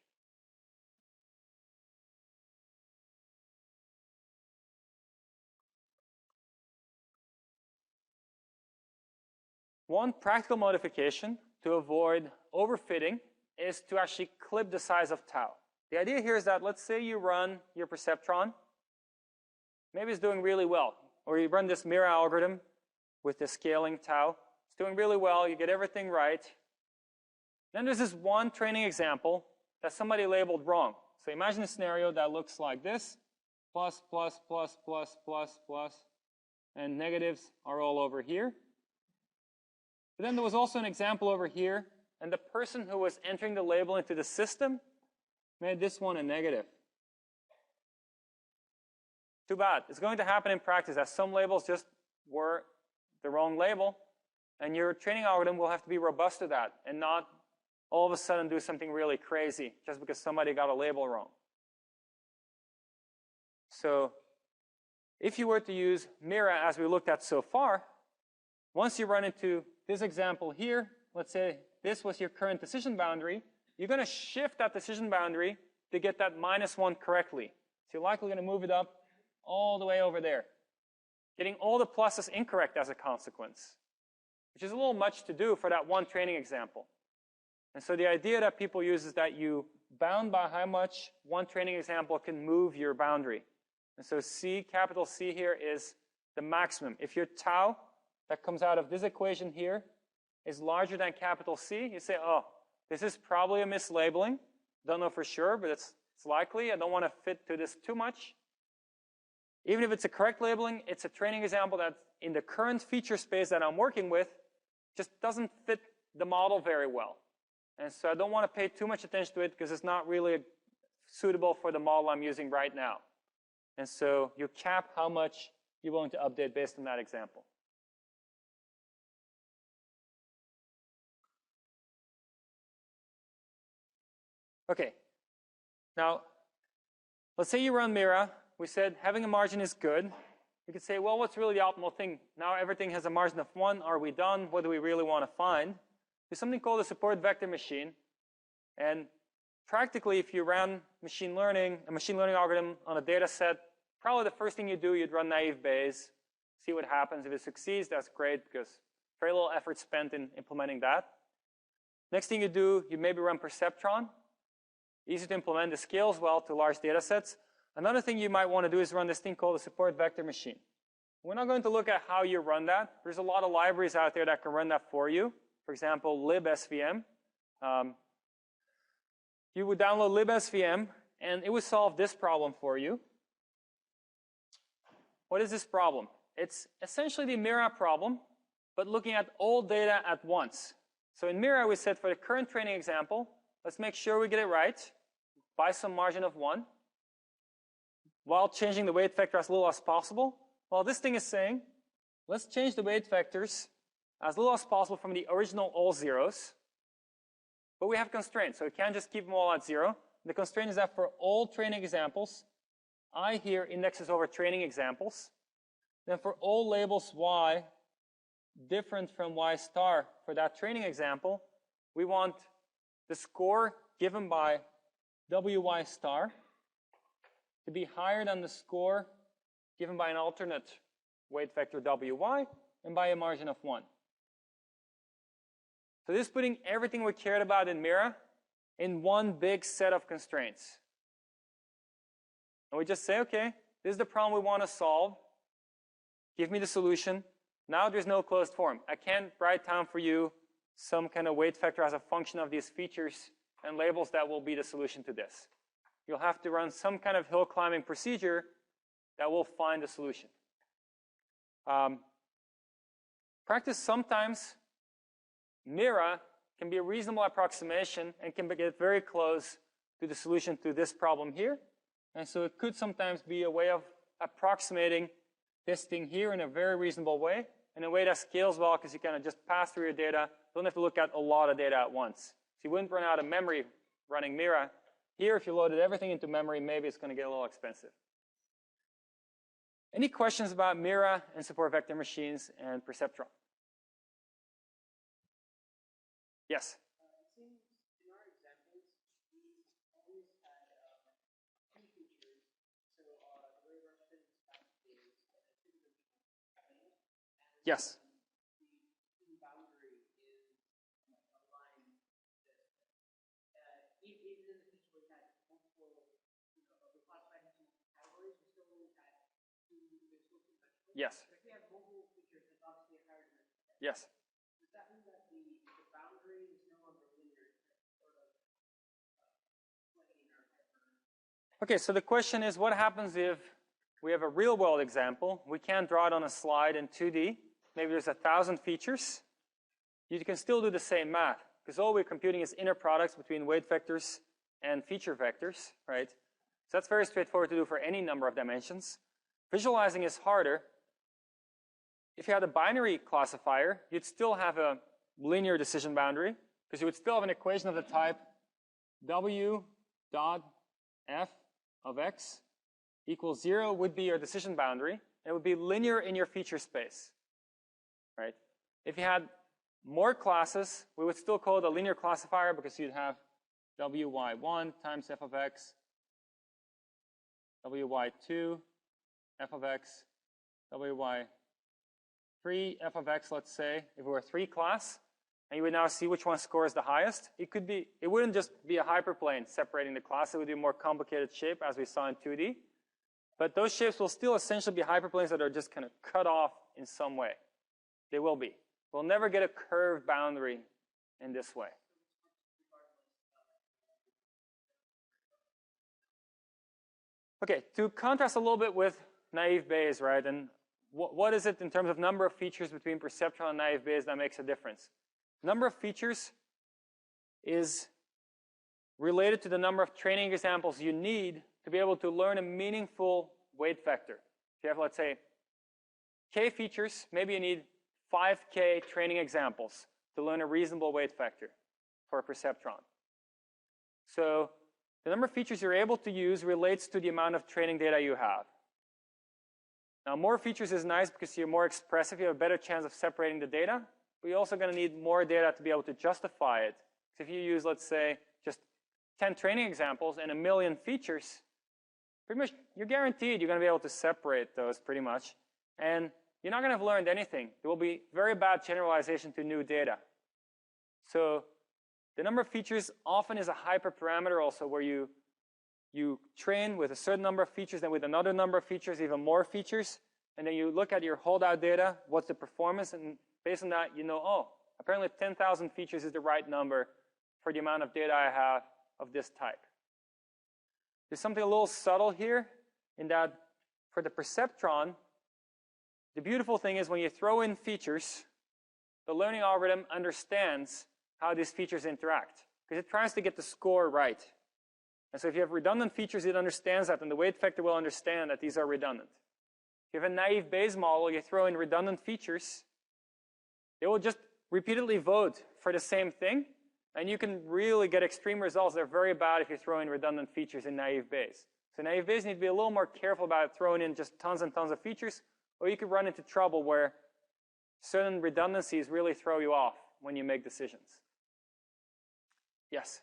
One practical modification to avoid overfitting is to actually clip the size of tau. The idea here is that let's say you run your Perceptron. Maybe it's doing really well. Or you run this mirror algorithm with the scaling tau. It's doing really well. You get everything right. Then there's this one training example that somebody labeled wrong. So imagine a scenario that looks like this. Plus, plus, plus, plus, plus, plus. And negatives are all over here. But then there was also an example over here, and the person who was entering the label into the system made this one a negative. Too bad. It's going to happen in practice that some labels just were the wrong label, and your training algorithm will have to be robust to that and not all of a sudden do something really crazy just because somebody got a label wrong. So if you were to use Mira as we looked at so far, once you run into this example here, let's say this was your current decision boundary, you're going to shift that decision boundary to get that -1 correctly. So you're likely going to move it up all the way over there, getting all the pluses incorrect as a consequence, which is a little much to do for that one training example. And so the idea that people use is that you bound by how much one training example can move your boundary. And so C, capital C here, is the maximum. If your tau that comes out of this equation here is larger than capital C, you say, oh, this is probably a mislabeling. Don't know for sure, but it's likely. I don't want to fit to this too much. Even if it's a correct labeling, it's a training example that in the current feature space that I'm working with just doesn't fit the model very well. And so I don't want to pay too much attention to it because it's not really suitable for the model I'm using right now. And so you cap how much you're willing to update based on that example. Okay. Now, let's say you run Mira. We said having a margin is good. You could say, well, what's really the optimal thing? Now everything has a margin of 1. Are we done? What do we really want to find? There's something called a support vector machine. And practically, if you ran a machine learning algorithm on a data set, probably the first thing you do, you'd run naive Bayes, see what happens. If it succeeds, that's great, because very little effort spent in implementing that. Next thing you do, you maybe run Perceptron. Easy to implement. It scales well to large data sets. Another thing you might want to do is run this thing called a support vector machine. We're not going to look at how you run that. There's a lot of libraries out there that can run that for you. For example, libsvm. You would download libsvm, and it would solve this problem for you. What is this problem? It's essentially the Mira problem, but looking at all data at once. So in Mira, we said for the current training example, let's make sure we get it right by some margin of 1, while changing the weight vector as little as possible. Well, this thing is saying, let's change the weight vectors as little as possible from the original all zeros. But we have constraints, so we can't just keep them all at 0. The constraint is that for all training examples, I here indexes over training examples. Then for all labels y different from y star for that training example, we want the score given by wy star to be higher than the score given by an alternate weight vector wy and by a margin of 1. So this is putting everything we cared about in Mira in one big set of constraints. And we just say, okay, this is the problem we want to solve. Give me the solution. Now there's no closed form. I can't write down for you some kind of weight vector as a function of these features and labels that will be the solution to this. You'll have to run some kind of hill climbing procedure that will find the solution. Practice sometimes Mira can be a reasonable approximation and can get very close to the solution to this problem here. And so it could sometimes be a way of approximating this thing here in a very reasonable way, in a way that scales well because you kind of just pass through your data. Don't have to look at a lot of data at once. So you wouldn't run out of memory running Mira. Here, if you loaded everything into memory, maybe it's going to get a little expensive. Any questions about Mira and support vector machines and Perceptron? Yes? It seems in our examples, we always had two features. So the way we're representing is Yes. The boundary is aligned. Even in the feature we had multiple, we classified into multiple categories, we still only had two visual conventions. Yes. But if we have multiple features, that's obviously a higher dimension. Yes. Does that mean that the boundary is no longer linear, sort of planar? Okay, so the question is, what happens if we have a real-world example? We can't draw it on a slide in 2D. Maybe there's 1,000 features. You can still do the same math, because all we're computing is inner products between weight vectors and feature vectors, right? So that's very straightforward to do for any number of dimensions. Visualizing is harder. If you had a binary classifier, you'd still have a linear decision boundary, because you would still have an equation of the type w dot f of x equals 0 would be your decision boundary, and it would be linear in your feature space, right? If you had more classes, we would still call it a linear classifier because you'd have wy1 times f of x, wy2 f of x, wy3 f of x, let's say, if we were 3 class, and you would now see which one scores the highest. It wouldn't just be a hyperplane separating the class. It would be a more complicated shape, as we saw in 2D. But those shapes will still essentially be hyperplanes that are just kind of cut off in some way. They will be. We'll never get a curved boundary in this way. Okay, to contrast a little bit with naive Bayes, right? And what is it in terms of number of features between Perceptron and naive Bayes that makes a difference? Number of features is related to the number of training examples you need to be able to learn a meaningful weight vector. If you have, let's say, k features, maybe you need 5k training examples to learn a reasonable weight vector for a Perceptron. So the number of features you're able to use relates to the amount of training data you have. Now, more features is nice because you're more expressive. You have a better chance of separating the data. But you're also going to need more data to be able to justify it. So if you use, let's say, just 10 training examples and 1 million features, pretty much you're guaranteed you're going to be able to separate those pretty much. And you're not going to have learned anything. There will be very bad generalization to new data. So the number of features often is a hyperparameter also, where you train with a certain number of features, then with another number of features, even more features, and then you look at your holdout data, what's the performance, and based on that, you know, oh, apparently 10,000 features is the right number for the amount of data I have of this type. There's something a little subtle here, in that for the Perceptron, the beautiful thing is when you throw in features, the learning algorithm understands how these features interact, because it tries to get the score right. And so if you have redundant features, it understands that, and the weight vector will understand that these are redundant. If you have a naive Bayes model, you throw in redundant features, they will just repeatedly vote for the same thing, and you can really get extreme results. They're very bad if you throw in redundant features in naive Bayes. So naive Bayes need to be a little more careful about throwing in just tons and tons of features, or you could run into trouble where certain redundancies really throw you off when you make decisions. Yes?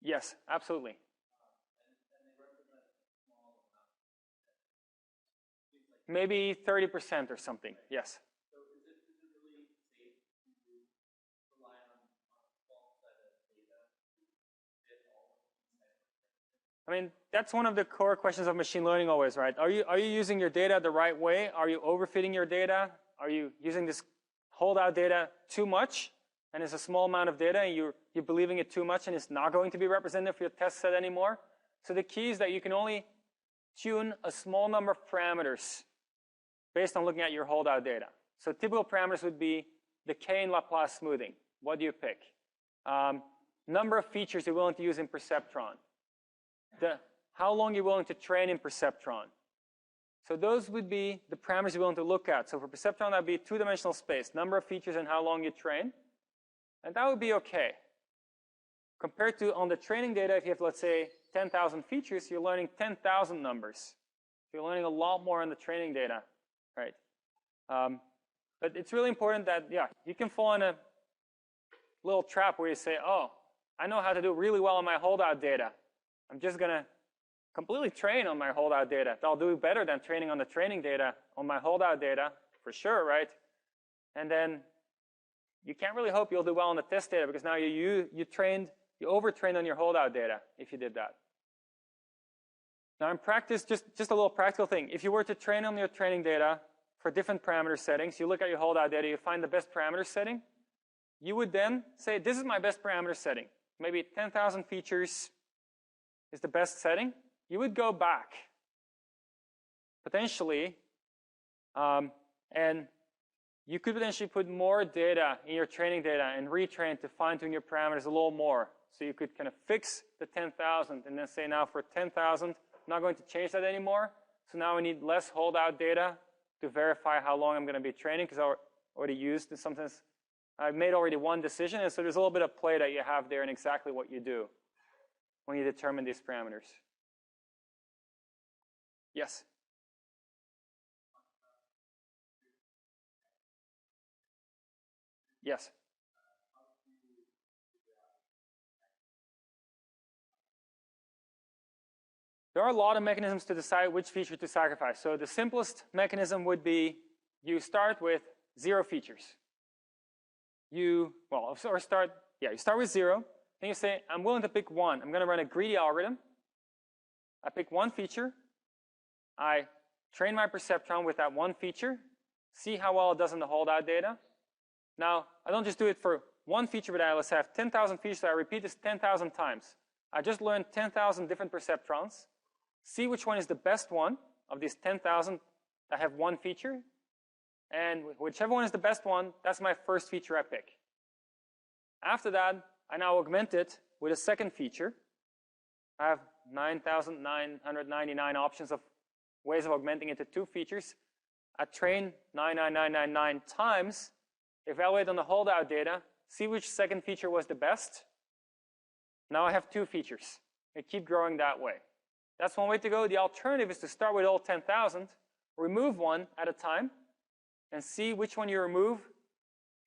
Yes, absolutely. Maybe 30% or something, yes. So is it really safe to rely on a small set of data to fit all of the? I mean, that's one of the core questions of machine learning always, right? Are you using your data the right way? Are you overfitting your data? Are you using this holdout data too much? And it's a small amount of data, and you're believing it too much, and it's not going to be representative for your test set anymore. So the key is that you can only tune a small number of parameters based on looking at your holdout data. So typical parameters would be the K in Laplace smoothing. What do you pick? Number of features you're willing to use in Perceptron. How long you're willing to train in Perceptron. So those would be the parameters you're willing to look at. So for Perceptron, that would be two-dimensional space, number of features and how long you train. And that would be okay. Compared to on the training data, if you have, let's say, 10,000 features, you're learning 10,000 numbers. You're learning a lot more on the training data, right? But it's really important that, yeah, you can fall in a little trap where you say, oh, I know how to do really well on my holdout data. I'm just going to completely train on my holdout data. I'll do better than training on the training data on my holdout data, for sure, right? And then you can't really hope you'll do well on the test data, because now you overtrained on your holdout data if you did that. Now in practice, just a little practical thing. If you were to train on your training data for different parameter settings, you look at your holdout data, you find the best parameter setting, you would then say, this is my best parameter setting. Maybe 10,000 features is the best setting. You would go back, potentially, and you could potentially put more data in your training data and retrain to fine-tune your parameters a little more. So you could kind of fix the 10,000 and then say, now for 10,000, I'm not going to change that anymore. So now I need less holdout data to verify how long I'm going to be training, because I already used it. Sometimes I've made already one decision, and so there's a little bit of play that you have there in exactly what you do when you determine these parameters. Yes? Yes? There are a lot of mechanisms to decide which feature to sacrifice. So the simplest mechanism would be you start with 0 features. You start with 0. Then you say, I'm willing to pick 1. I'm going to run a greedy algorithm. I pick 1 feature. I train my Perceptron with that 1 feature, see how well it does in the holdout data. Now, I don't just do it for 1 feature, but I let's have 10,000 features, so I repeat this 10,000 times. I just learned 10,000 different Perceptrons, see which one is the best one of these 10,000 that have 1 feature, and whichever one is the best one, that's my first feature I pick. After that, I now augment it with a second feature. I have 9,999 options of ways of augmenting it to 2 features. I train 99999 times, evaluate on the holdout data, see which second feature was the best. Now I have 2 features. I keep growing that way. That's one way to go. The alternative is to start with all 10,000, remove one at a time, and see which one you remove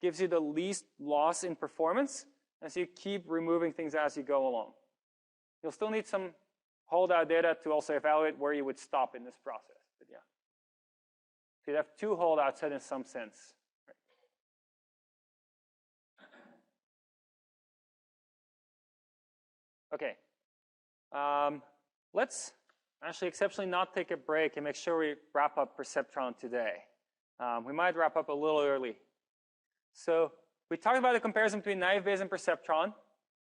gives you the least loss in performance, and so you keep removing things as you go along. You'll still need some holdout data to also evaluate where you would stop in this process. But yeah. So you'd have 2 holdouts in some sense. Okay. Let's actually exceptionally not take a break and make sure we wrap up Perceptron today. We might wrap up a little early. So we talked about the comparison between naive Bayes and Perceptron.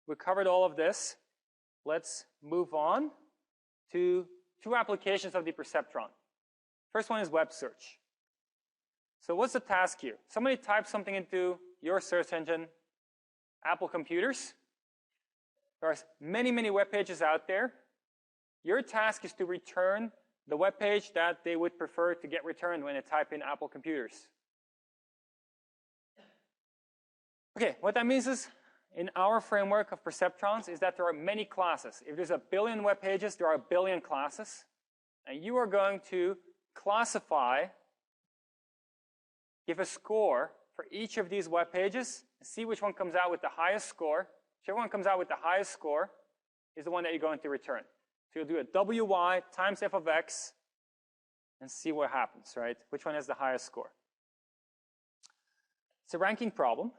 We covered all of this. Let's move on to 2 applications of the Perceptron. First one is web search. So what's the task here? Somebody types something into your search engine, Apple computers. There are many, many web pages out there. Your task is to return the web page that they would prefer to get returned when they type in Apple computers. Okay, what that means is, in our framework of perceptrons, is that there are many classes. If there's a billion web pages, there are a billion classes. And you are going to classify, give a score for each of these web pages, and see which one comes out with the highest score. Whichever one comes out with the highest score is the one that you're going to return. So you'll do a wy times f of x and see what happens, right? Which one has the highest score? It's a ranking problem.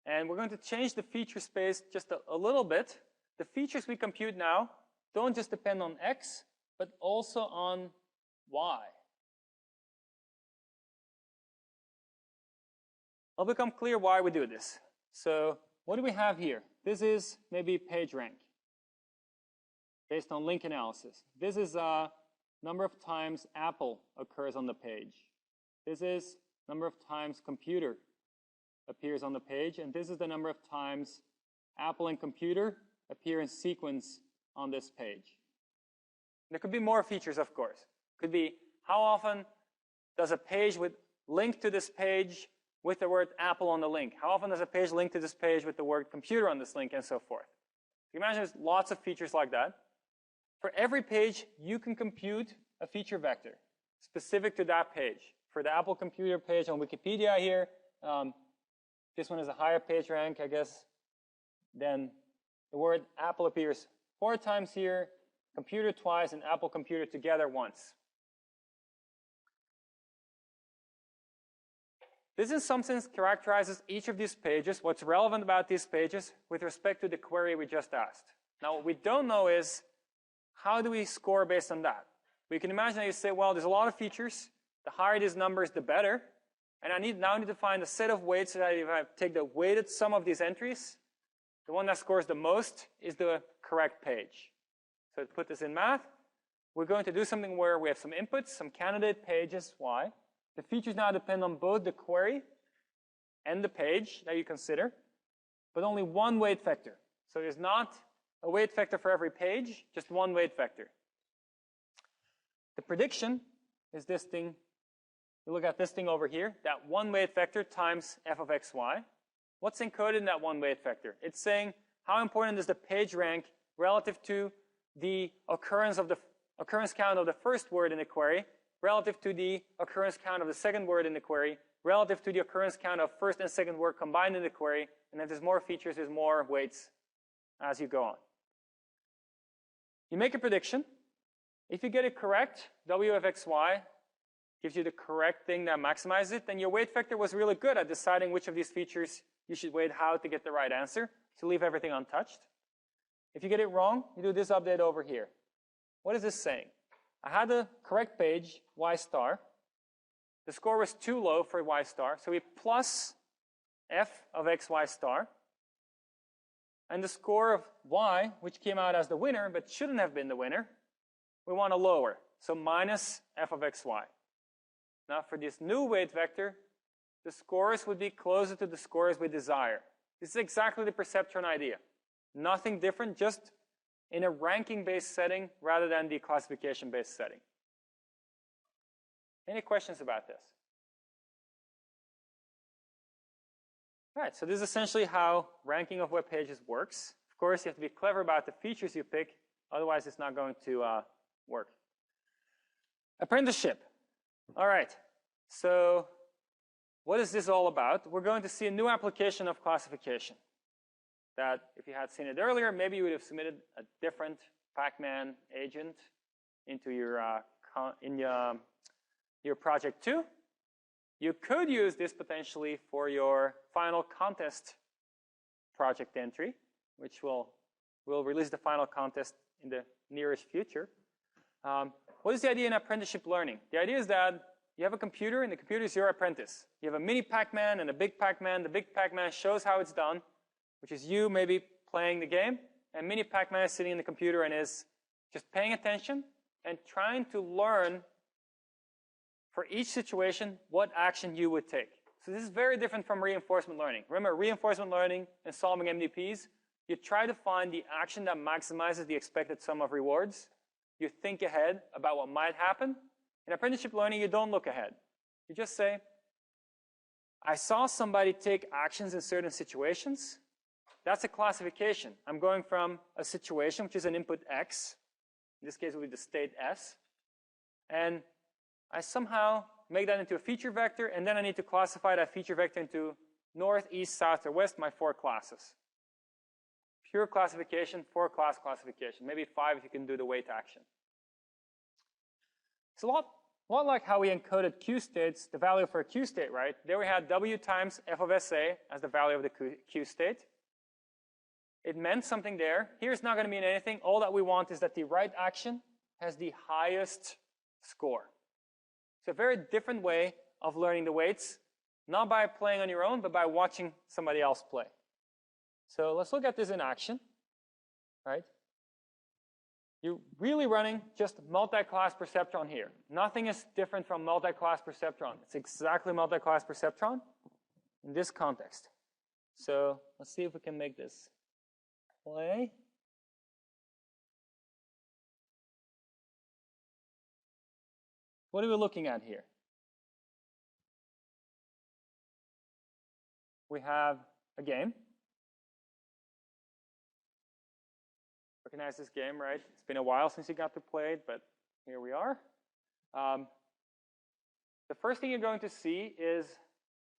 And we're going to change the feature space just a little bit. The features we compute now don't just depend on x, but also on y. It'll become clear why we do this. So what do we have here? This is maybe page rank based on link analysis. This is number of times Apple occurs on the page. This is number of times computer appears on the page, and this is the number of times Apple and computer appear in sequence on this page. There could be more features, of course. Could be how often does a page with link to this page with the word Apple on the link? How often does a page link to this page with the word computer on this link, and so forth? You can imagine there's lots of features like that. For every page, you can compute a feature vector specific to that page. For the Apple computer page on Wikipedia here, this one is a higher page rank, I guess. Then the word Apple appears 4 times here, computer twice, and Apple computer together once. This in some sense characterizes each of these pages, what's relevant about these pages with respect to the query we just asked. Now what we don't know is, how do we score based on that? We can imagine that you say, well, there's a lot of features. The higher these numbers, the better. And I now need to find a set of weights so that if I take the weighted sum of these entries, the one that scores the most is the correct page. So to put this in math, we're going to do something where we have some inputs, some candidate pages, y. The features now depend on both the query and the page that you consider, but only one weight vector. So there's not a weight vector for every page, just one weight vector. The prediction is this thing. You look at this thing over here, that one weight vector times f of xy. What's encoded in that one weight vector? It's saying how important is the page rank relative to the occurrence count of the first word in the query, relative to the occurrence count of the second word in the query, relative to the occurrence count of first and second word combined in the query, and if there's more features, there's more weights as you go on. You make a prediction. If you get it correct, w of xy gives you the correct thing that maximizes it, then your weight vector was really good at deciding which of these features you should weight how to get the right answer, to leave everything untouched. If you get it wrong, you do this update over here. What is this saying? I had the correct page, y star. The score was too low for y star, so we plus f of xy star. And the score of y, which came out as the winner, but shouldn't have been the winner, we want to lower. So minus f of xy. Now for this new weight vector, the scores would be closer to the scores we desire. This is exactly the perceptron idea. Nothing different, just in a ranking-based setting rather than the classification-based setting. Any questions about this? All right, so this is essentially how ranking of web pages works. Of course, you have to be clever about the features you pick, otherwise it's not going to work. Apprenticeship. All right, so what is this all about? We're going to see a new application of classification that if you had seen it earlier, maybe you would have submitted a different Pacman agent into your project 2. You could use this potentially for your final contest project entry, which we'll release the final contest in the nearest future. What is the idea in apprenticeship learning? The idea is that you have a computer, and the computer is your apprentice. You have a mini Pac-Man and a big Pac-Man. The big Pac-Man shows how it's done, which is you maybe playing the game, and mini Pac-Man is sitting in the computer and is just paying attention and trying to learn for each situation what action you would take. So this is very different from reinforcement learning. Remember, reinforcement learning and solving MDPs, you try to find the action that maximizes the expected sum of rewards. You think ahead about what might happen. In apprenticeship learning, you don't look ahead. You just say, I saw somebody take actions in certain situations. That's a classification. I'm going from a situation, which is an input X. In this case, it would be the state S. And I somehow make that into a feature vector, and then I need to classify that feature vector into north, east, south, or west, my 4 classes. Pure classification, 4-class classification. Maybe 5 if you can do the weight action. It's a lot like how we encoded Q states, the value for a Q state, right? There we had W times f of SA as the value of the Q state. It meant something there. Here it's not going to mean anything. All that we want is that the right action has the highest score. It's a very different way of learning the weights, not by playing on your own, but by watching somebody else play. So let's look at this in action, right? You're really running just multi-class Perceptron here. Nothing is different from multi-class Perceptron. It's exactly multi-class Perceptron in this context. So let's see if we can make this play. What are we looking at here? We have a game. Recognize this game, right? It's been a while since you got to play it, but here we are. The first thing you're going to see is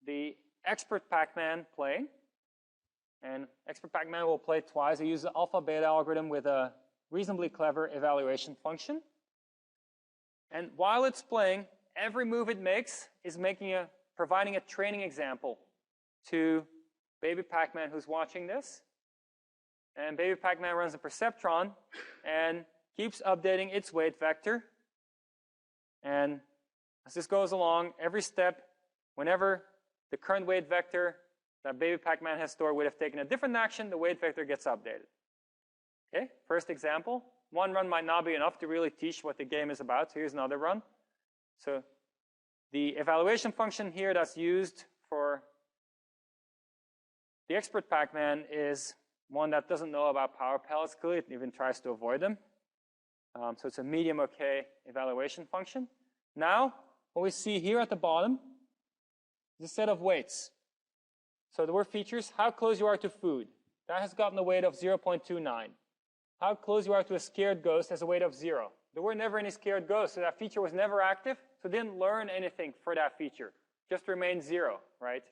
the expert Pac-Man playing. And expert Pac-Man will play twice. I use the alpha-beta algorithm with a reasonably clever evaluation function. And while it's playing, every move it makes is providing a training example to baby Pac-Man who's watching this. And baby Pac-Man runs a Perceptron and keeps updating its weight vector. And as this goes along, every step, whenever the current weight vector that baby Pac-Man has stored would have taken a different action, the weight vector gets updated. Okay, first example. One run might not be enough to really teach what the game is about, so here's another run. So the evaluation function here that's used for the expert Pac-Man is one that doesn't know about power pellets clearly, it even tries to avoid them. So it's a medium okay evaluation function. Now, what we see here at the bottom is a set of weights. So there were features, how close you are to food. That has gotten a weight of 0.29. How close you are to a scared ghost has a weight of 0. There were never any scared ghosts, so that feature was never active, so it didn't learn anything for that feature. Just remained 0, right?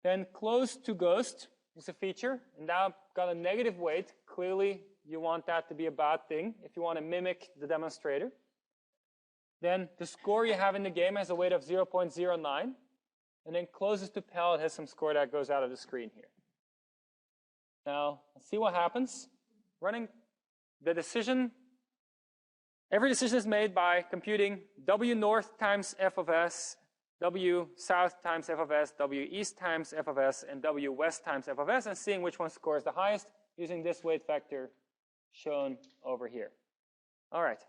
Then close to ghost is a feature, and now got a negative weight. Clearly, you want that to be a bad thing if you want to mimic the demonstrator. Then the score you have in the game has a weight of 0.09, and then closest to pellet has some score that goes out of the screen here. Now, let's see what happens. Running the decision, every decision is made by computing W north times f of s, W south times f of s, W east times f of s, and W west times f of s, and seeing which one scores the highest using this weight vector shown over here. All right.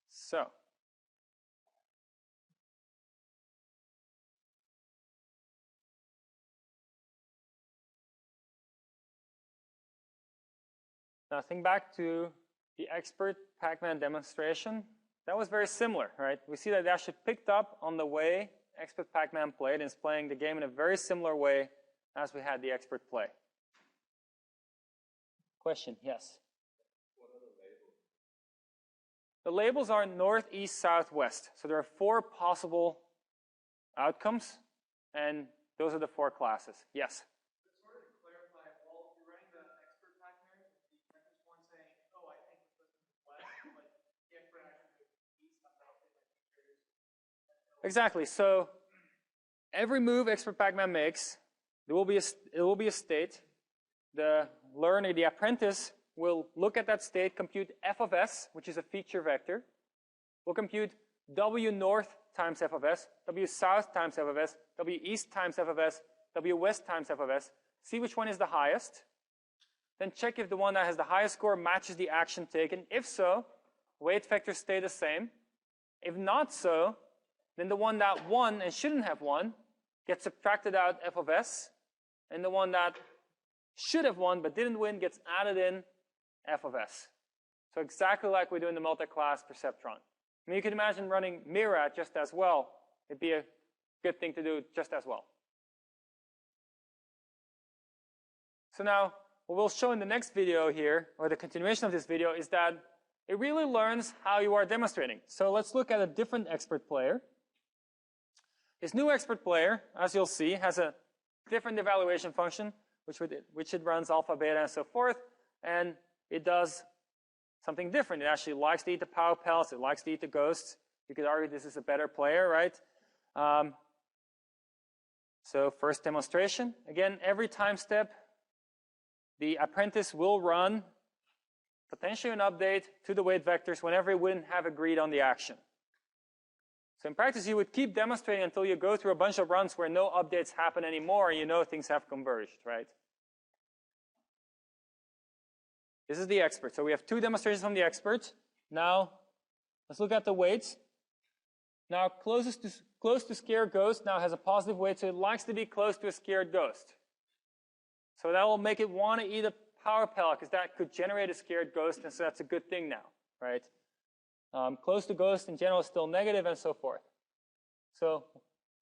So now think back to the expert Pac-Man demonstration. That was very similar, right? We see that it actually picked up on the way expert Pac-Man played and is playing the game in a very similar way as we had the expert play. Question, yes? What are the labels? The labels are north, east, south, west. So there are 4 possible outcomes, and those are the 4 classes. Yes? But sort of to clarify, while you're running the expert Pac-Man, the apprentice one saying, oh, I think this is west, but the expert actually goes east, I'm not saying my features. Exactly. So every move expert Pac-Man makes, it will be a state. The learner, the apprentice, will look at that state, compute f of s, which is a feature vector. We'll compute w north times f of s, w south times f of s, w east times f of s, w west times f of s, see which one is the highest, then check if the one that has the highest score matches the action taken. If so, weight vectors stay the same. If not so, then the one that won and shouldn't have won gets subtracted out f of s, and the one that should have won but didn't win gets added in f of s. So exactly like we do in the multi-class Perceptron. I mean, you can imagine running Mirat just as well. It'd be a good thing to do just as well. So now, what we'll show in the next video here, or the continuation of this video, is that it really learns how you are demonstrating. So let's look at a different expert player. This new expert player, as you'll see, has a different evaluation function, which it runs alpha, beta, and so forth, and it does something different. It actually likes to eat the power pellets. It likes to eat the ghosts. You could argue this is a better player, right? So first demonstration. Again, every time step, the apprentice will run potentially an update to the weight vectors whenever it wouldn't have agreed on the action. So in practice, you would keep demonstrating until you go through a bunch of runs where no updates happen anymore, and you know things have converged, right? This is the expert. So we have 2 demonstrations from the expert. Now, let's look at the weights. Now, close to scared ghost now has a positive weight, so it likes to be close to a scared ghost. So that will make it want to eat a power pellet, because that could generate a scared ghost, and so that's a good thing now, right? Close to ghost in general is still negative, and so forth. So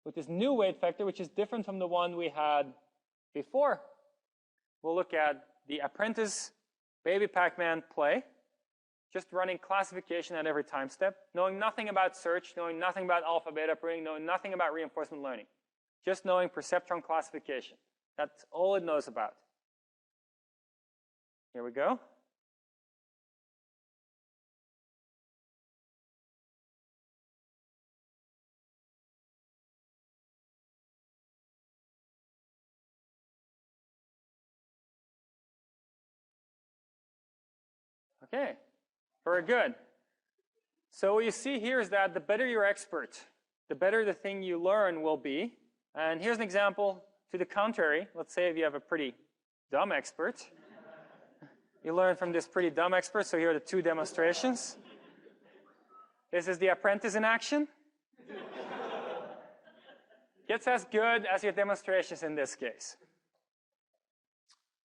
with this new weight vector, which is different from the one we had before, we'll look at the apprentice baby Pac-Man play, just running classification at every time step, knowing nothing about search, knowing nothing about alpha beta pruning, knowing nothing about reinforcement learning, just knowing Perceptron classification. That's all it knows about. Here we go. Okay, very good. So what you see here is that the better your expert, the better the thing you learn will be. And here's an example to the contrary. Let's say if you have a pretty dumb expert. You learn from this pretty dumb expert, so here are the 2 demonstrations. This is the apprentice in action. Gets as good as your demonstrations in this case.